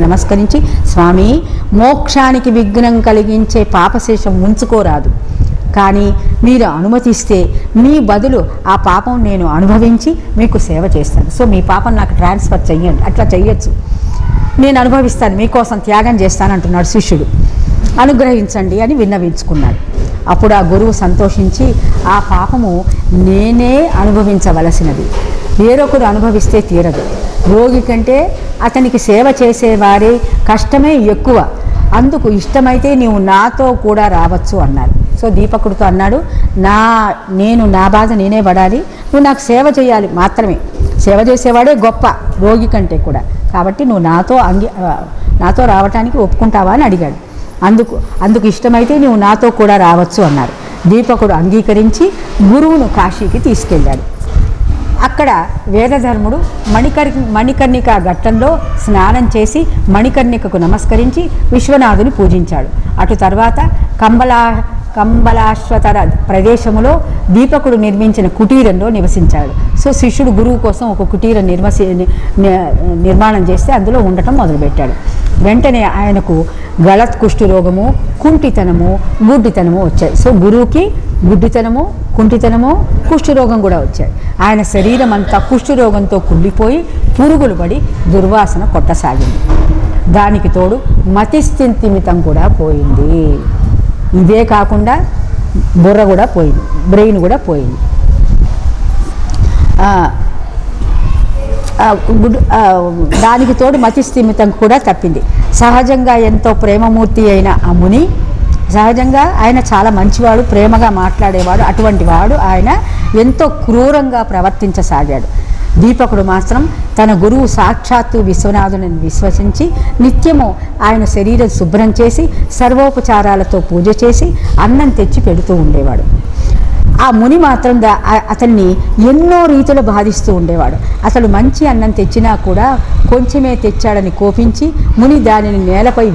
S3: నమస్కరించి స్వామి, మోక్షానికి విఘ్నం కలిగించే పాపశేషం ఉంచుకోరాదు, కానీ మీరు అనుమతిస్తే మీ బదులు ఆ పాపం నేను అనుభవించి మీకు సేవ చేస్తాను. సో మీ పాపం నాకు ట్రాన్స్ఫర్ చెయ్యండి, అట్లా చెయ్యొచ్చు, నేను అనుభవిస్తాను, మీకోసం త్యాగం చేస్తాను అంటున్నాడు శిష్యుడు. అనుగ్రహించండి అని విన్నవించుకున్నాడు. అప్పుడు ఆ గురువు సంతోషించి, ఆ పాపము నేనే అనుభవించవలసినది, వేరొకరు అనుభవిస్తే తీరదు. రోగి కంటే అతనికి సేవ చేసేవారే కష్టమే ఎక్కువ, అందుకు ఇష్టమైతే నీవు నాతో కూడా రావచ్చు అన్నారు. సో దీపకుడితో అన్నాడు, నేను నా బాధ నేనే పడాలి, నువ్వు నాకు సేవ చేయాలి మాత్రమే, సేవ చేసేవాడే గొప్ప రోగి కంటే కూడా, కాబట్టి నువ్వు నాతో రావటానికి ఒప్పుకుంటావా అని అడిగాడు. అందుకు ఇష్టమైతే నువ్వు నాతో కూడా రావచ్చు అన్నారు. దీపకుడు అంగీకరించి గురువును కాశీకి తీసుకెళ్ళాడు. అక్కడ వేదధర్ముడు మణికర్ణిక ఘట్టంలో స్నానం చేసి మణికర్ణికకు నమస్కరించి విశ్వనాథుని పూజించాడు. అటు తర్వాత కంబలాశ్వతర ప్రదేశములో దీపకుడు నిర్మించిన కుటీరంలో నివసించాడు. సో శిష్యుడు గురువు కోసం ఒక కుటీరం నిర్మాణం చేస్తే అందులో ఉండటం మొదలుపెట్టాడు. వెంటనే ఆయనకు గళత్ కుష్టు రోగము, కుంటితనము, గుడ్డితనము వచ్చాయి. సో గురువుకి గుడ్డితనము, కుంటితనము, కుష్ఠరోగం కూడా వచ్చాయి. ఆయన శరీరం అంతా కుష్ఠరోగంతో కుళ్ళిపోయి పురుగులు పడి దుర్వాసన కొట్టసాగింది. దానికి తోడు మతిస్థిమితం కూడా పోయింది. ఇదే కాకుండా బుర్ర కూడా పోయింది, బ్రెయిన్ కూడా పోయింది. దానికి తోడు మతిస్థిమితం కూడా తప్పింది. సహజంగా ఎంతో ప్రేమమూర్తి అయిన ఆ ముని, సహజంగా ఆయన చాలా మంచివాడు, ప్రేమగా మాట్లాడేవాడు. అటువంటి వాడు ఆయన ఎంతో క్రూరంగా ప్రవర్తించసాగాడు. దీపకుడు మాత్రం తన గురువు సాక్షాత్తు విశ్వనాథుని విశ్వసించి నిత్యము ఆయన శరీరం శుభ్రం చేసి సర్వోపచారాలతో పూజ చేసి అన్నం తెచ్చి పెడుతూ ఉండేవాడు. ఆ ముని మాత్రం అతన్ని ఎన్నో రీతులు బాధిస్తూ ఉండేవాడు. అతడు మంచి అన్నం తెచ్చినా కూడా కొంచెమే తెచ్చాడని కోపించి ముని దానిని నేలపై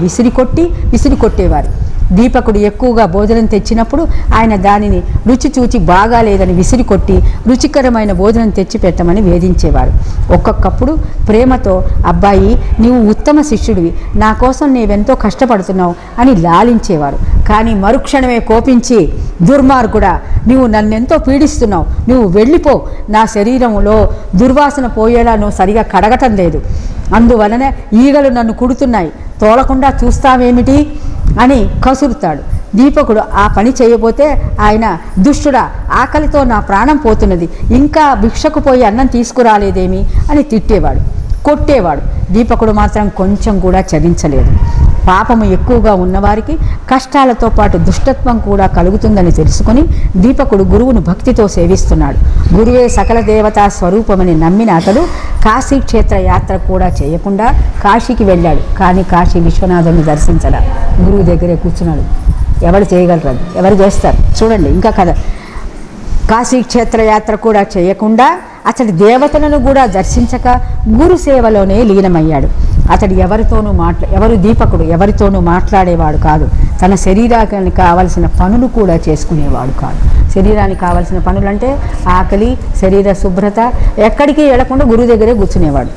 S3: విసిరికొట్టేవారు. దీపకుడు ఎక్కువగా భోజనం తెచ్చినప్పుడు ఆయన దానిని రుచి చూచి బాగాలేదని విసిరికొట్టి రుచికరమైన భోజనం తెచ్చి పెట్టమని వేధించేవారు. ఒక్కొక్కప్పుడు ప్రేమతో, అబ్బాయి నీవు ఉత్తమ శిష్యుడివి, నా కోసం నీవెంతో కష్టపడుతున్నావు అని లాలించేవారు. కానీ మరుక్షణమే కోపించి, దుర్మార్గుడా, నువ్వు నన్నెంతో పీడిస్తున్నావు, నువ్వు వెళ్ళిపో, నా శరీరంలో దుర్వాసన పోయేలా నువ్వు సరిగా కడగటం లేదు, అందువలన ఈగలు నన్ను కుడుతున్నాయి, తోలకుండా చూస్తావేమిటి అని కసురుతాడు. దీపకుడు ఆ పని చేయబోతే ఆయన, దుష్టుడా, ఆకలితో నా ప్రాణం పోతున్నది, ఇంకా భిక్షకు పోయి అన్నం తీసుకురాలేదేమి అని తిట్టేవాడు, కొట్టేవాడు. దీపకుడు మాత్రం కొంచెం కూడా చలించలేదు. పాపము ఎక్కువగా ఉన్నవారికి కష్టాలతో పాటు దుష్టత్వం కూడా కలుగుతుందని తెలుసుకొని దీపకుడు గురువును భక్తితో సేవిస్తున్నాడు. గురువే సకల దేవతా స్వరూపమని నమ్మిన అతడు కాశీ క్షేత్ర యాత్ర కూడా చేయకుండా కాశీకి వెళ్ళాడు. కానీ కాశీ విశ్వనాథుని దర్శించడా, గురువు దగ్గరే కూర్చున్నాడు. ఎవరు చేయగలరు? అది ఎవరు చేస్తారు? చూడండి ఇంకా కథ. కాశీ క్షేత్ర యాత్ర కూడా చేయకుండా అతడి దేవతలను కూడా దర్శించక గురు సేవలోనే లీనమయ్యాడు. అతడు దీపకుడు ఎవరితోనూ మాట్లాడేవాడు కాదు. తన శరీరానికి కావలసిన పనులు కూడా చేసుకునేవాడు కాదు. శరీరానికి కావలసిన పనులు అంటే ఆకలి, శరీర శుభ్రత, ఎక్కడికి వెళ్లకుండా గురువు దగ్గరే కూర్చునేవాడు.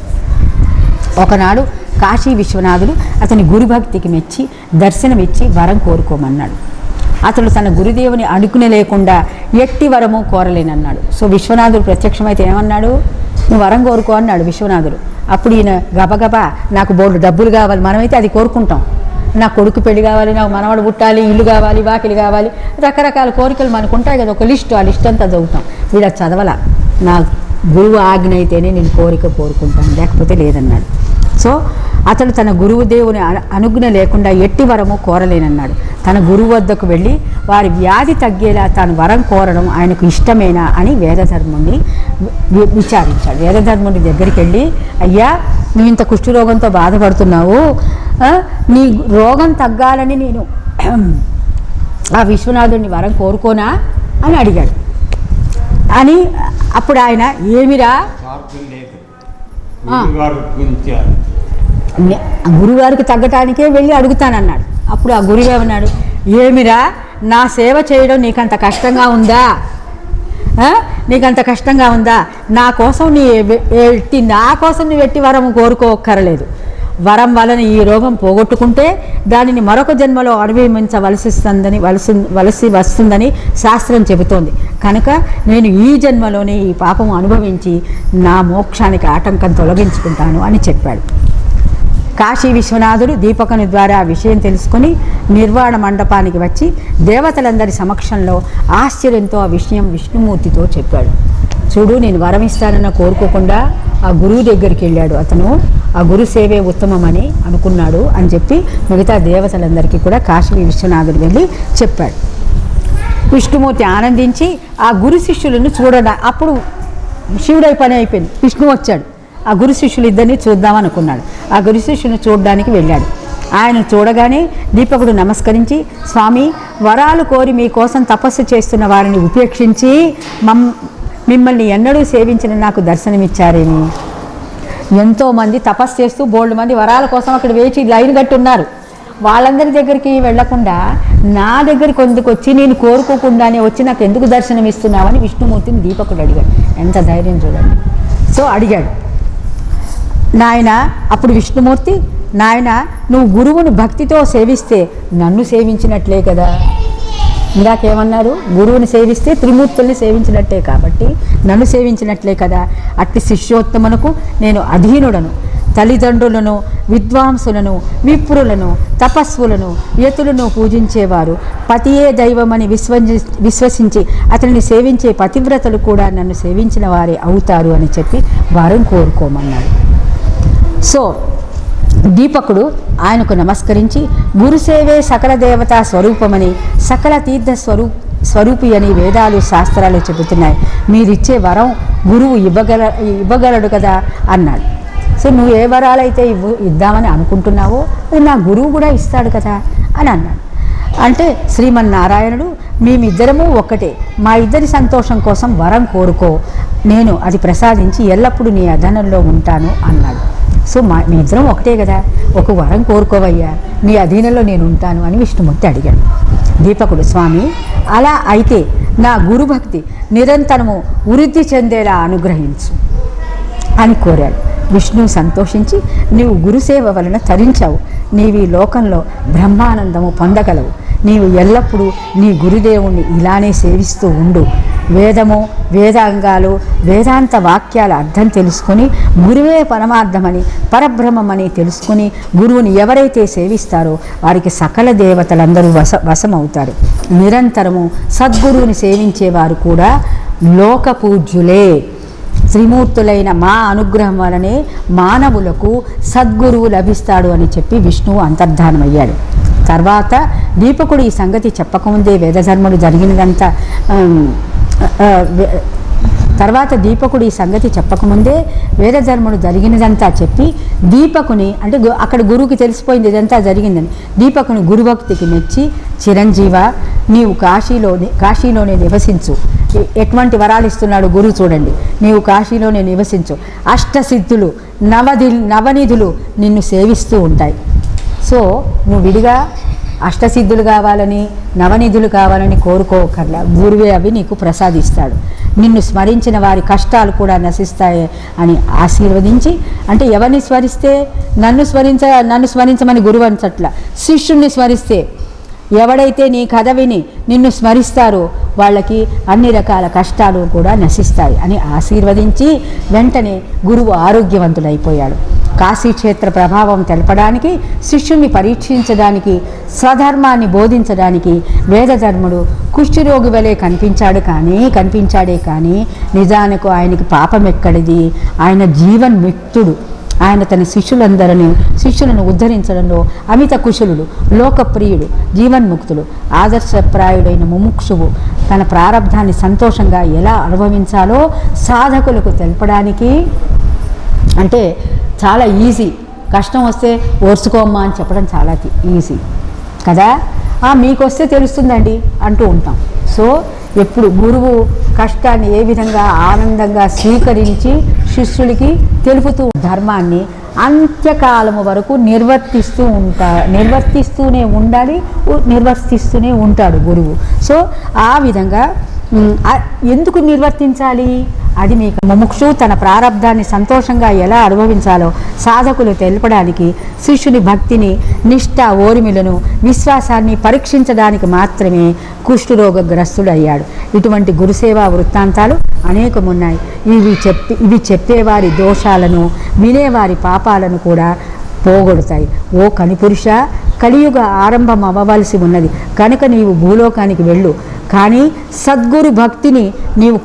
S3: ఒకనాడు కాశీ విశ్వనాథుడు అతని గురుభక్తికి మెచ్చి దర్శనమిచ్చి వరం కోరుకోమన్నాడు. అతడు తన గురుదేవుని అడుగునే లేకుండా ఎట్టి వరము కోరలేనన్నాడు. సో విశ్వనాథుడు ప్రత్యక్షమైతే ఏమన్నాడు? నువ్వు వరం కోరుకో అన్నాడు విశ్వనాథుడు. అప్పుడు ఈయన గబగబా, నాకు బోర్డు డబ్బులు కావాలి, మనమైతే అది కోరుకుంటాం, నా కొడుకు పెళ్లి కావాలి, నాకు మనవాడు పుట్టాలి, ఇల్లు కావాలి, వాకిలి కావాలి, రకరకాల కోరికలు మనకు ఉంటాయి కదా, ఒక లిస్టు, ఆ లిస్ట్ అంతా చదువుతాం. వీడు చదవాల, నా గురువు ఆజ్ఞ అయితేనే నేను కోరిక కోరుకుంటాను, లేకపోతే లేదన్నాడు. సో అతడు తన గురువు దేవుని అనుజ్ఞ లేకుండా ఎట్టి వరము కోరలేనన్నాడు. తన గురువు వద్దకు వెళ్ళి వారి వ్యాధి తగ్గేలా తాను వరం కోరడం ఆయనకు ఇష్టమేనా అని వేదధర్ముడిని విచారించాడు. వేదధర్ముడి దగ్గరికి వెళ్ళి, అయ్యా, నువ్వు ఇంత కుష్ఠరోగంతో బాధపడుతున్నావు, నీ రోగం తగ్గాలని నేను ఆ విశ్వనాథుడిని వరం కోరుకోనా అని అడిగాడు. అని అప్పుడు ఆయన, ఏమిరా, గురుగారికి తగ్గటానికే వెళ్ళి అడుగుతానన్నాడు. అప్పుడు ఆ గురువు ఏమన్నాడు, ఏమిరా, నా సేవ చేయడం నీకంత కష్టంగా ఉందా? నీకంత కష్టంగా ఉందా? నా కోసం నువ్వు ఎట్టి వరం కోరుకోక్కరలేదు. వరం వలన ఈ రోగం పోగొట్టుకుంటే దానిని మరొక జన్మలో వలసి వస్తుందని శాస్త్రం చెబుతోంది. కనుక నేను ఈ జన్మలోనే ఈ పాపం అనుభవించి నా మోక్షానికి ఆటంకం తొలగించుకుంటాను అని చెప్పాడు. కాశీ విశ్వనాథుడు దీపకుని ద్వారా ఆ విషయం తెలుసుకొని నిర్వాణ మండపానికి వచ్చి దేవతలందరి సమక్షంలో ఆశ్చర్యంతో ఆ విషయం విష్ణుమూర్తితో చెప్పాడు. చూడు, నేను వరం ఇస్తానన్న కోరుకోకుండా ఆ గురువు దగ్గరికి వెళ్ళాడు. అతను ఆ గురు సేవే ఉత్తమమని అనుకున్నాడు అని చెప్పి మిగతా దేవతలందరికీ కూడా కాశీ విశ్వనాథుడు వెళ్ళి చెప్పాడు. విష్ణుమూర్తి ఆనందించి ఆ గురు శిష్యులను అప్పుడు శివుడై పని అయిపోయింది. విష్ణు వచ్చాడు. ఆ గురు శిష్యులు ఇద్దరిని చూద్దామనుకున్నాడు. ఆ గురు శిష్యుని చూడడానికి వెళ్ళాడు. ఆయన చూడగానే దీపకుడు నమస్కరించి, స్వామి, వరాలు కోరి మీకోసం తపస్సు చేస్తున్న వారిని ఉపేక్షించి మిమ్మల్ని ఎన్నడూ సేవించిన నాకు దర్శనమిచ్చారేమి? ఎంతోమంది తపస్సు చేస్తూ బోల్డ్ మంది వరాల కోసం అక్కడ వేచి లైన్ కట్టి ఉన్నారు. వాళ్ళందరి దగ్గరికి వెళ్లకుండా నా దగ్గరికి ఎందుకు వచ్చి, నేను కోరుకోకుండానే వచ్చి నాకు ఎందుకు దర్శనం ఇస్తున్నావని విష్ణుమూర్తిని దీపకుడు అడిగాడు. ఎంత ధైర్యం చూడండి. సో అడిగాడు. నాయన, అప్పుడు విష్ణుమూర్తి నాయన నువ్వు గురువును భక్తితో సేవిస్తే నన్ను సేవించినట్లే కదా. ఇందాకేమన్నారు? గురువుని సేవిస్తే త్రిమూర్తుల్ని సేవించినట్టే కాబట్టి నన్ను సేవించినట్లే కదా. అట్టి శిష్యోత్తమునకు నేను అధీనుడను. తల్లిదండ్రులను, విద్వాంసులను, విప్రులను, తపస్సులను, యతులను పూజించేవారు పతియే దైవమని విశ్వసించి అతనిని సేవించే పతివ్రతలు కూడా నన్ను సేవించిన వారే అవుతారు అని చెప్పి వారిని కోరుకోమన్నాడు. సో దీపకుడు ఆయనకు నమస్కరించి గురుసేవే సకల దేవతా స్వరూపమని, సకల తీర్థ స్వరూపి అని వేదాలు శాస్త్రాలు చెబుతున్నాయి. మీరిచ్చే వరం గురువు ఇవ్వగలడు కదా అన్నాడు. సో నువ్వు ఏ వరాలైతే ఇద్దామని అనుకుంటున్నావో అది నా గురువు కూడా ఇస్తాడు కదా అని అన్నాడు. అంటే శ్రీమన్నారాయణుడు మేమిద్దరము ఒక్కటే, మా ఇద్దరి సంతోషం కోసం వరం కోరుకో, నేను అది ప్రసాదించి ఎల్లప్పుడూ నీ అధీనంలో ఉంటాను అన్నాడు. సో మీ ఇద్దరం ఒకటే కదా, ఒక వరం కోరుకోవయ్యా, నీ అధీనంలో నేను ఉంటాను అని విష్ణుమూర్తి అడిగాడు. దీపకుడు స్వామి అలా అయితే నా గురుభక్తి నిరంతరము వృద్ధి చెందేలా అనుగ్రహించు అని కోరాడు. విష్ణువు సంతోషించి నీవు గురుసేవ వలన తరించావు, నీవు ఈ లోకంలో బ్రహ్మానందము పొందగలవు, నీవు ఎల్లప్పుడూ నీ గురుదేవుణ్ణి ఇలానే సేవిస్తూ ఉండు. వేదము, వేదాంగాలు, వేదాంత వాక్యాల అర్థం తెలుసుకొని గురువే పరమార్థమని, పరబ్రహ్మమని తెలుసుకొని గురువుని ఎవరైతే సేవిస్తారో వారికి సకల దేవతలందరూ వశమవుతారు. నిరంతరము సద్గురువుని సేవించేవారు కూడా లోకపూజ్యులే. త్రిమూర్తులైన మా అనుగ్రహం వలనే మానవులకు సద్గురువు లభిస్తాడు అని చెప్పి విష్ణువు అంతర్ధానమయ్యాడు. తర్వాత దీపకుడు ఈ సంగతి చెప్పకముందే వేదధర్ముడు జరిగినదంతా వేదధర్ముడు జరిగినదంతా చెప్పి దీపకుని, అంటే అక్కడ గురువుకి తెలిసిపోయింది ఇదంతా జరిగిందని, దీపకుని గురుభక్తికి మెచ్చి చిరంజీవ నీవు కాశీలోనే నివసించు. ఎటువంటి వరాలు ఇస్తున్నాడు గురువు చూడండి. నీవు కాశీలోనే నివసించు, అష్టసిద్ధులు నవనిధులు నిన్ను సేవిస్తూ ఉంటాయి. సో నువ్వు విడిగా అష్టసిద్ధులు కావాలని నవనిధులు కావాలని కోరుకోకర్లా, గురువే అవి నీకు ప్రసాదిస్తాడు. నిన్ను స్మరించిన వారి కష్టాలు కూడా నశిస్తాయి అని ఆశీర్వదించి, అంటే ఎవరిని స్మరిస్తే నన్ను స్మరించమని గురువు అంచట్ల, శిష్యుణ్ణి స్మరిస్తే ఎవడైతే నీ కథ విని నిన్ను స్మరిస్తారో వాళ్ళకి అన్ని రకాల కష్టాలు కూడా నశిస్తాయి అని ఆశీర్వదించి వెంటనే గురువు ఆరోగ్యవంతుడైపోయాడు. కాశీక్షేత్ర ప్రభావం తెలపడానికి, శిష్యుణ్ణి పరీక్షించడానికి, స్వధర్మాన్ని బోధించడానికి వేదధర్ముడు కుష్ఠరోగి వలె కనిపించాడే కానీ నిజానికి ఆయనకి పాపం ఎక్కడిది? ఆయన జీవన్ముక్తుడు. ఆయన తన శిష్యులను ఉద్ధరించడంలో అమిత కుశలుడు, లోకప్రియుడు, జీవన్ముక్తుడు, ఆదర్శప్రాయుడైన ముముక్షువు. తన ప్రారంధాన్ని సంతోషంగా ఎలా అనుభవించాలో సాధకులకు తెలపడానికి, అంటే చాలా ఈజీ. కష్టం వస్తే ఓర్చుకోమ్మా అని చెప్పడం చాలా ఈజీ కదా. మీకు వస్తే తెలుస్తుందండి అంటూ ఉంటాం. సో ఎప్పుడు గురువు కష్టాన్ని ఏ విధంగా ఆనందంగా స్వీకరించి శిష్యుడికి తెలుపుతూ ధర్మాన్ని అంత్యకాలము వరకు నిర్వర్తిస్తూనే ఉంటాడు గురువు. సో ఆ విధంగా ఎందుకు నిర్వర్తించాలి? అది మీకు ముముక్షు తన ప్రారంధాన్ని సంతోషంగా ఎలా అనుభవించాలో సాధకులు తెలపడానికి, శిష్యుని భక్తిని, నిష్ఠ, ఓర్మిలను, విశ్వాసాన్ని పరీక్షించడానికి మాత్రమే కుష్ఠరోగగ్రస్తుడయ్యాడు. ఇటువంటి గురుసేవా వృత్తాంతాలు అనేకమున్నాయి. ఇవి చెప్పేవారి దోషాలను, వినేవారి పాపాలను కూడా పోగొడతాయి. ఓ కనిపురుష, కలియుగ ఆరంభం అవ్వవలసి ఉన్నది కనుక నీవు భూలోకానికి వెళ్ళు. కానీ సద్గురు భక్తిని నీవు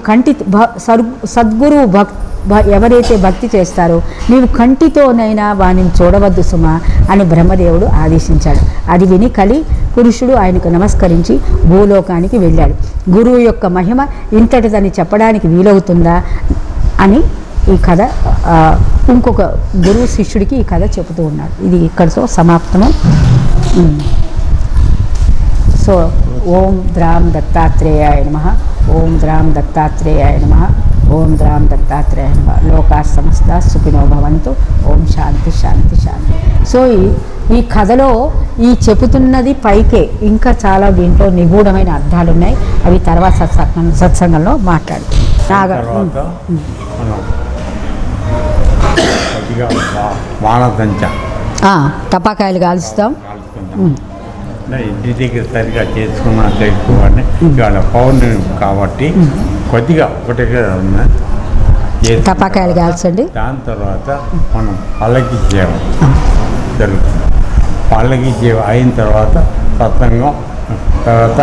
S3: ఎవరైతే భక్తి చేస్తారో నీవు కంటితోనైనా వానిని చూడవద్దు సుమా అని బ్రహ్మదేవుడు ఆదేశించాడు. అది విని పురుషుడు ఆయనకు నమస్కరించి భూలోకానికి వెళ్ళాడు. గురువు యొక్క మహిమ ఇంతటిదని చెప్పడానికి వీలవుతుందా అని ఈ కథ ఇంకొక గురువు శిష్యుడికి ఈ కథ చెబుతూ ఉన్నాడు. ఇది ఇక్కడితో సమాప్తము. సో ఓం ద్రాం దత్తాత్రేయాయ నమః, ఓం ద్రాం దత్తాత్రేయాయ నమః, ఓం ద్రాం దత్తాత్రేయాయ నమః. లోకా సమస్త సుఖినో భవంతు. ఓం శాంతి శాంతి శాంతి. సో ఈ కథలో ఈ చెబుతున్నది పైకే, ఇంకా చాలా దీంట్లో నిగూఢమైన అర్థాలు ఉన్నాయి. అవి తర్వాత సత్సంగంలో
S2: వానతంచ
S3: టపాకాయలు కాలుస్తాం.
S2: కాల్చుకుంటాం. ఇంటి దగ్గర సరిగా చేసుకున్నా చేసుకోవాలని ఇవాళ పౌర్ణమి కాబట్టి కొద్దిగా ఒకటే
S3: టపాకాయలు కాల్చండి.
S2: దాని తర్వాత మనం పల్లకి సేవ జరుగుతుంది. పల్లకి సేవ అయిన తర్వాత సత్సంగం, తర్వాత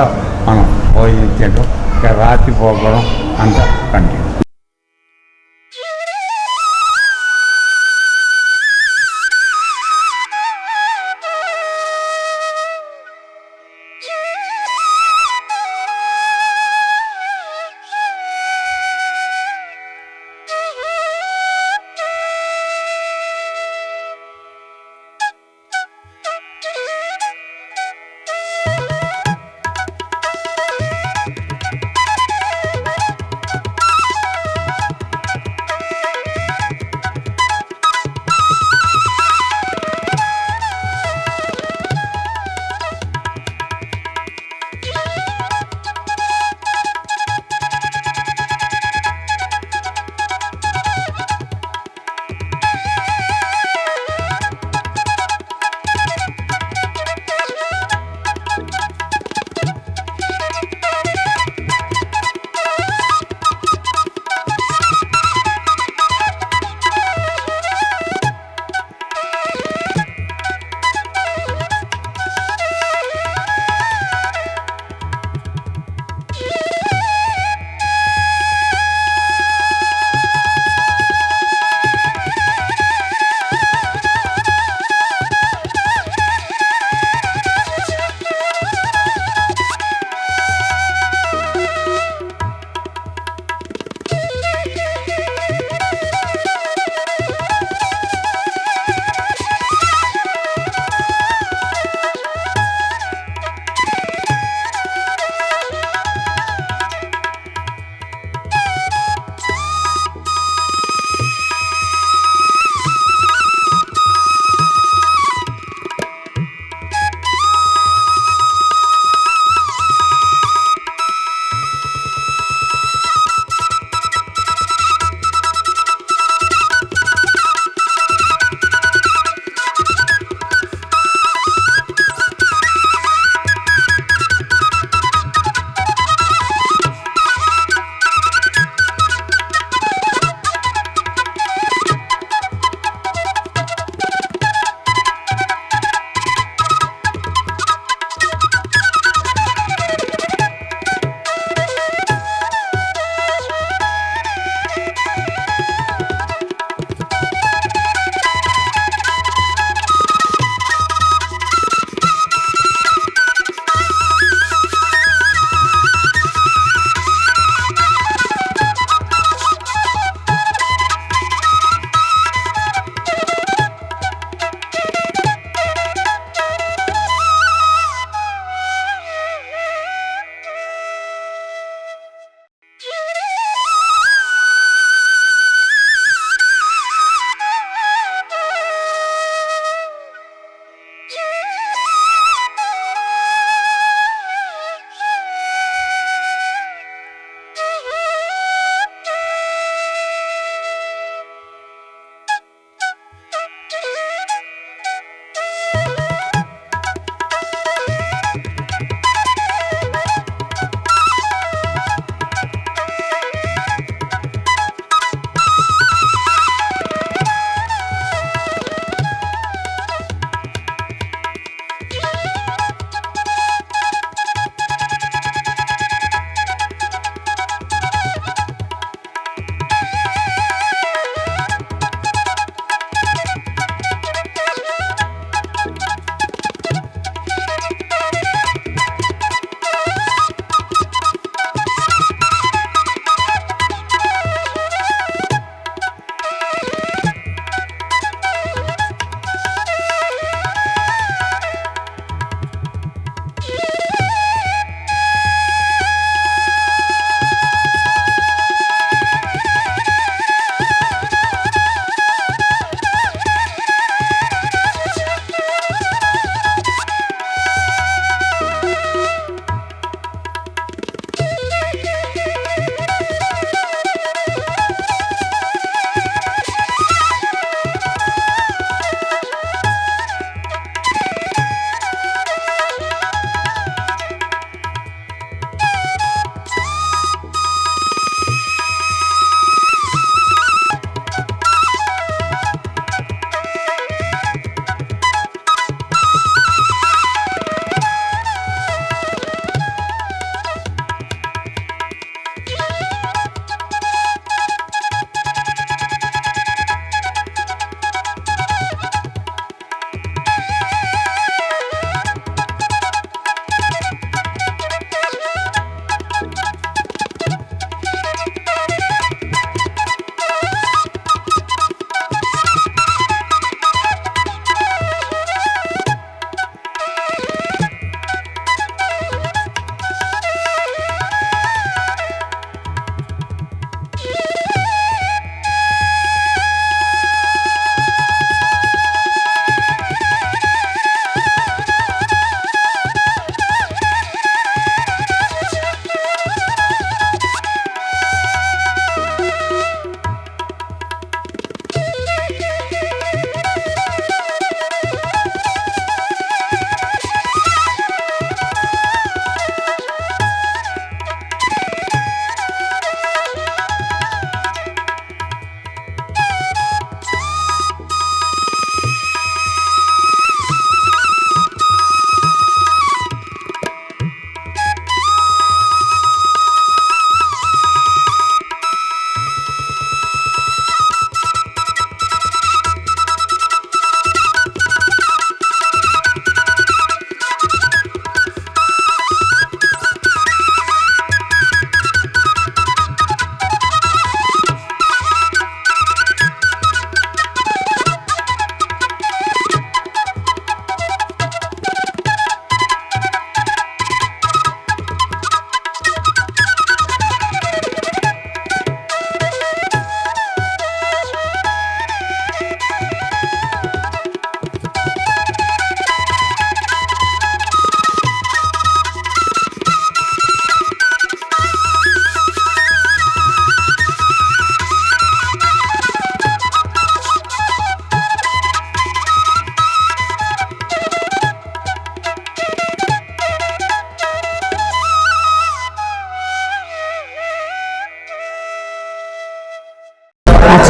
S2: మనం భోజనం రాత్రి పోగడం అంతా కంటిన్యూ.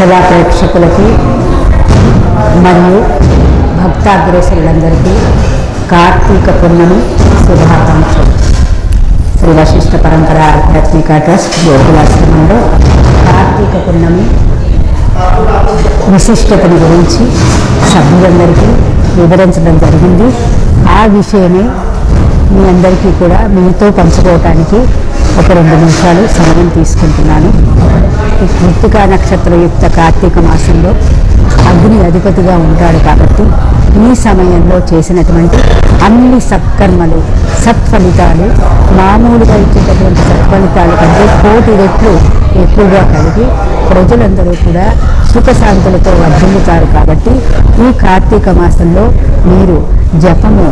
S3: వత్సల ప్రేక్షకులకి మరియు భక్తాగ్రేసులందరికీ కార్తీక పున్నమి శుభాకాంక్షలు. శ్రీ వశిష్ఠ పరంపర ఆధ్యాత్మిక ట్రస్ట్ గోకులాశ్రమంలో కార్తీక పున్నమి విశిష్టతను గురించి సభ్యులందరికీ వివరించడం జరిగింది. ఆ విషయమే మీ అందరికీ కూడా మీతో పంచుకోవటానికి ఒక 2 నిమిషాలు సమయం తీసుకుంటున్నాను. ఈ కృత్తికా నక్షత్రయుక్త కార్తీక మాసంలో అగ్ని అధిపతిగా ఉంటాడు కాబట్టి ఈ సమయంలో చేసినటువంటి అన్ని సత్కర్మలు సత్ఫలితాలు మామూలుగా ఇచ్చేటటువంటి సత్ఫలితాల కంటే 1,000,000 రెట్లు ఎక్కువగా కలిగి ప్రజలందరూ కూడా సుఖశాంతులతో వర్ధిల్లుతారు. కాబట్టి ఈ కార్తీక మాసంలో మీరు జపము,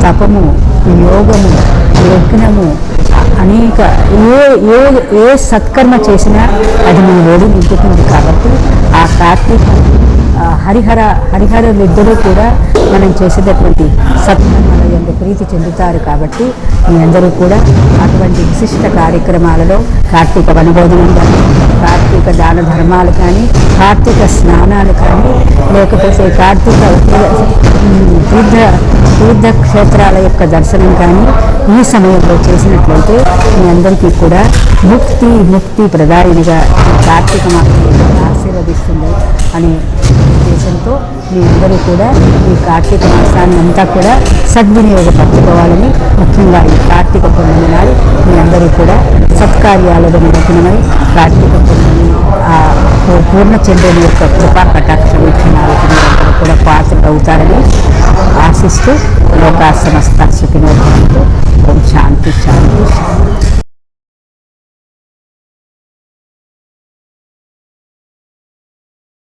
S3: తపము, యోగము, యజ్ఞము అనేక ఏ సత్కర్మ చేసినా అది మీ ఓడి నింపుతుంది. కాబట్టి ఆ కార్తీక హరిహరులిద్దరూ కూడా మనం చేసేటటువంటి సత్కర్మల యందు ప్రీతి చెందుతారు. కాబట్టి మీ అందరూ కూడా అటువంటి విశిష్ట కార్యక్రమాలలో కార్తీక వనభోజనం కానీ, కార్తీక దాన ధర్మాలు కానీ, కార్తీక స్నానాలు కానీ, లేకపోతే కార్తీక తీర్థక్షేత్రాల యొక్క దర్శనం కానీ ఈ సమయంలో చేసినట్లయితే మీ అందరికీ కూడా ముక్తి ప్రదాయినిగా కార్తీక మాసం ఆశీర్వదిస్తుంది అనే ఉద్దేశంతో మీ అందరూ కూడా ఈ కార్తీక మాసాన్ని అంతా కూడా సద్వినియోగపరచుకోవాలని, ముఖ్యంగా ఈ కార్తీక పౌర్ణమి నాడు మీ అందరూ కూడా సత్కార్యాలలో నిమగ్నమై కార్తీక పౌర్ణమి పూర్ణచంద్రుని యొక్క కృపా కటాక్ష వీక్షణాలకు మీరందరూ కూడా పాత్రలు అవుతారని ఆశిస్తూ లోకా సమస్త సుఖినో భవంతు.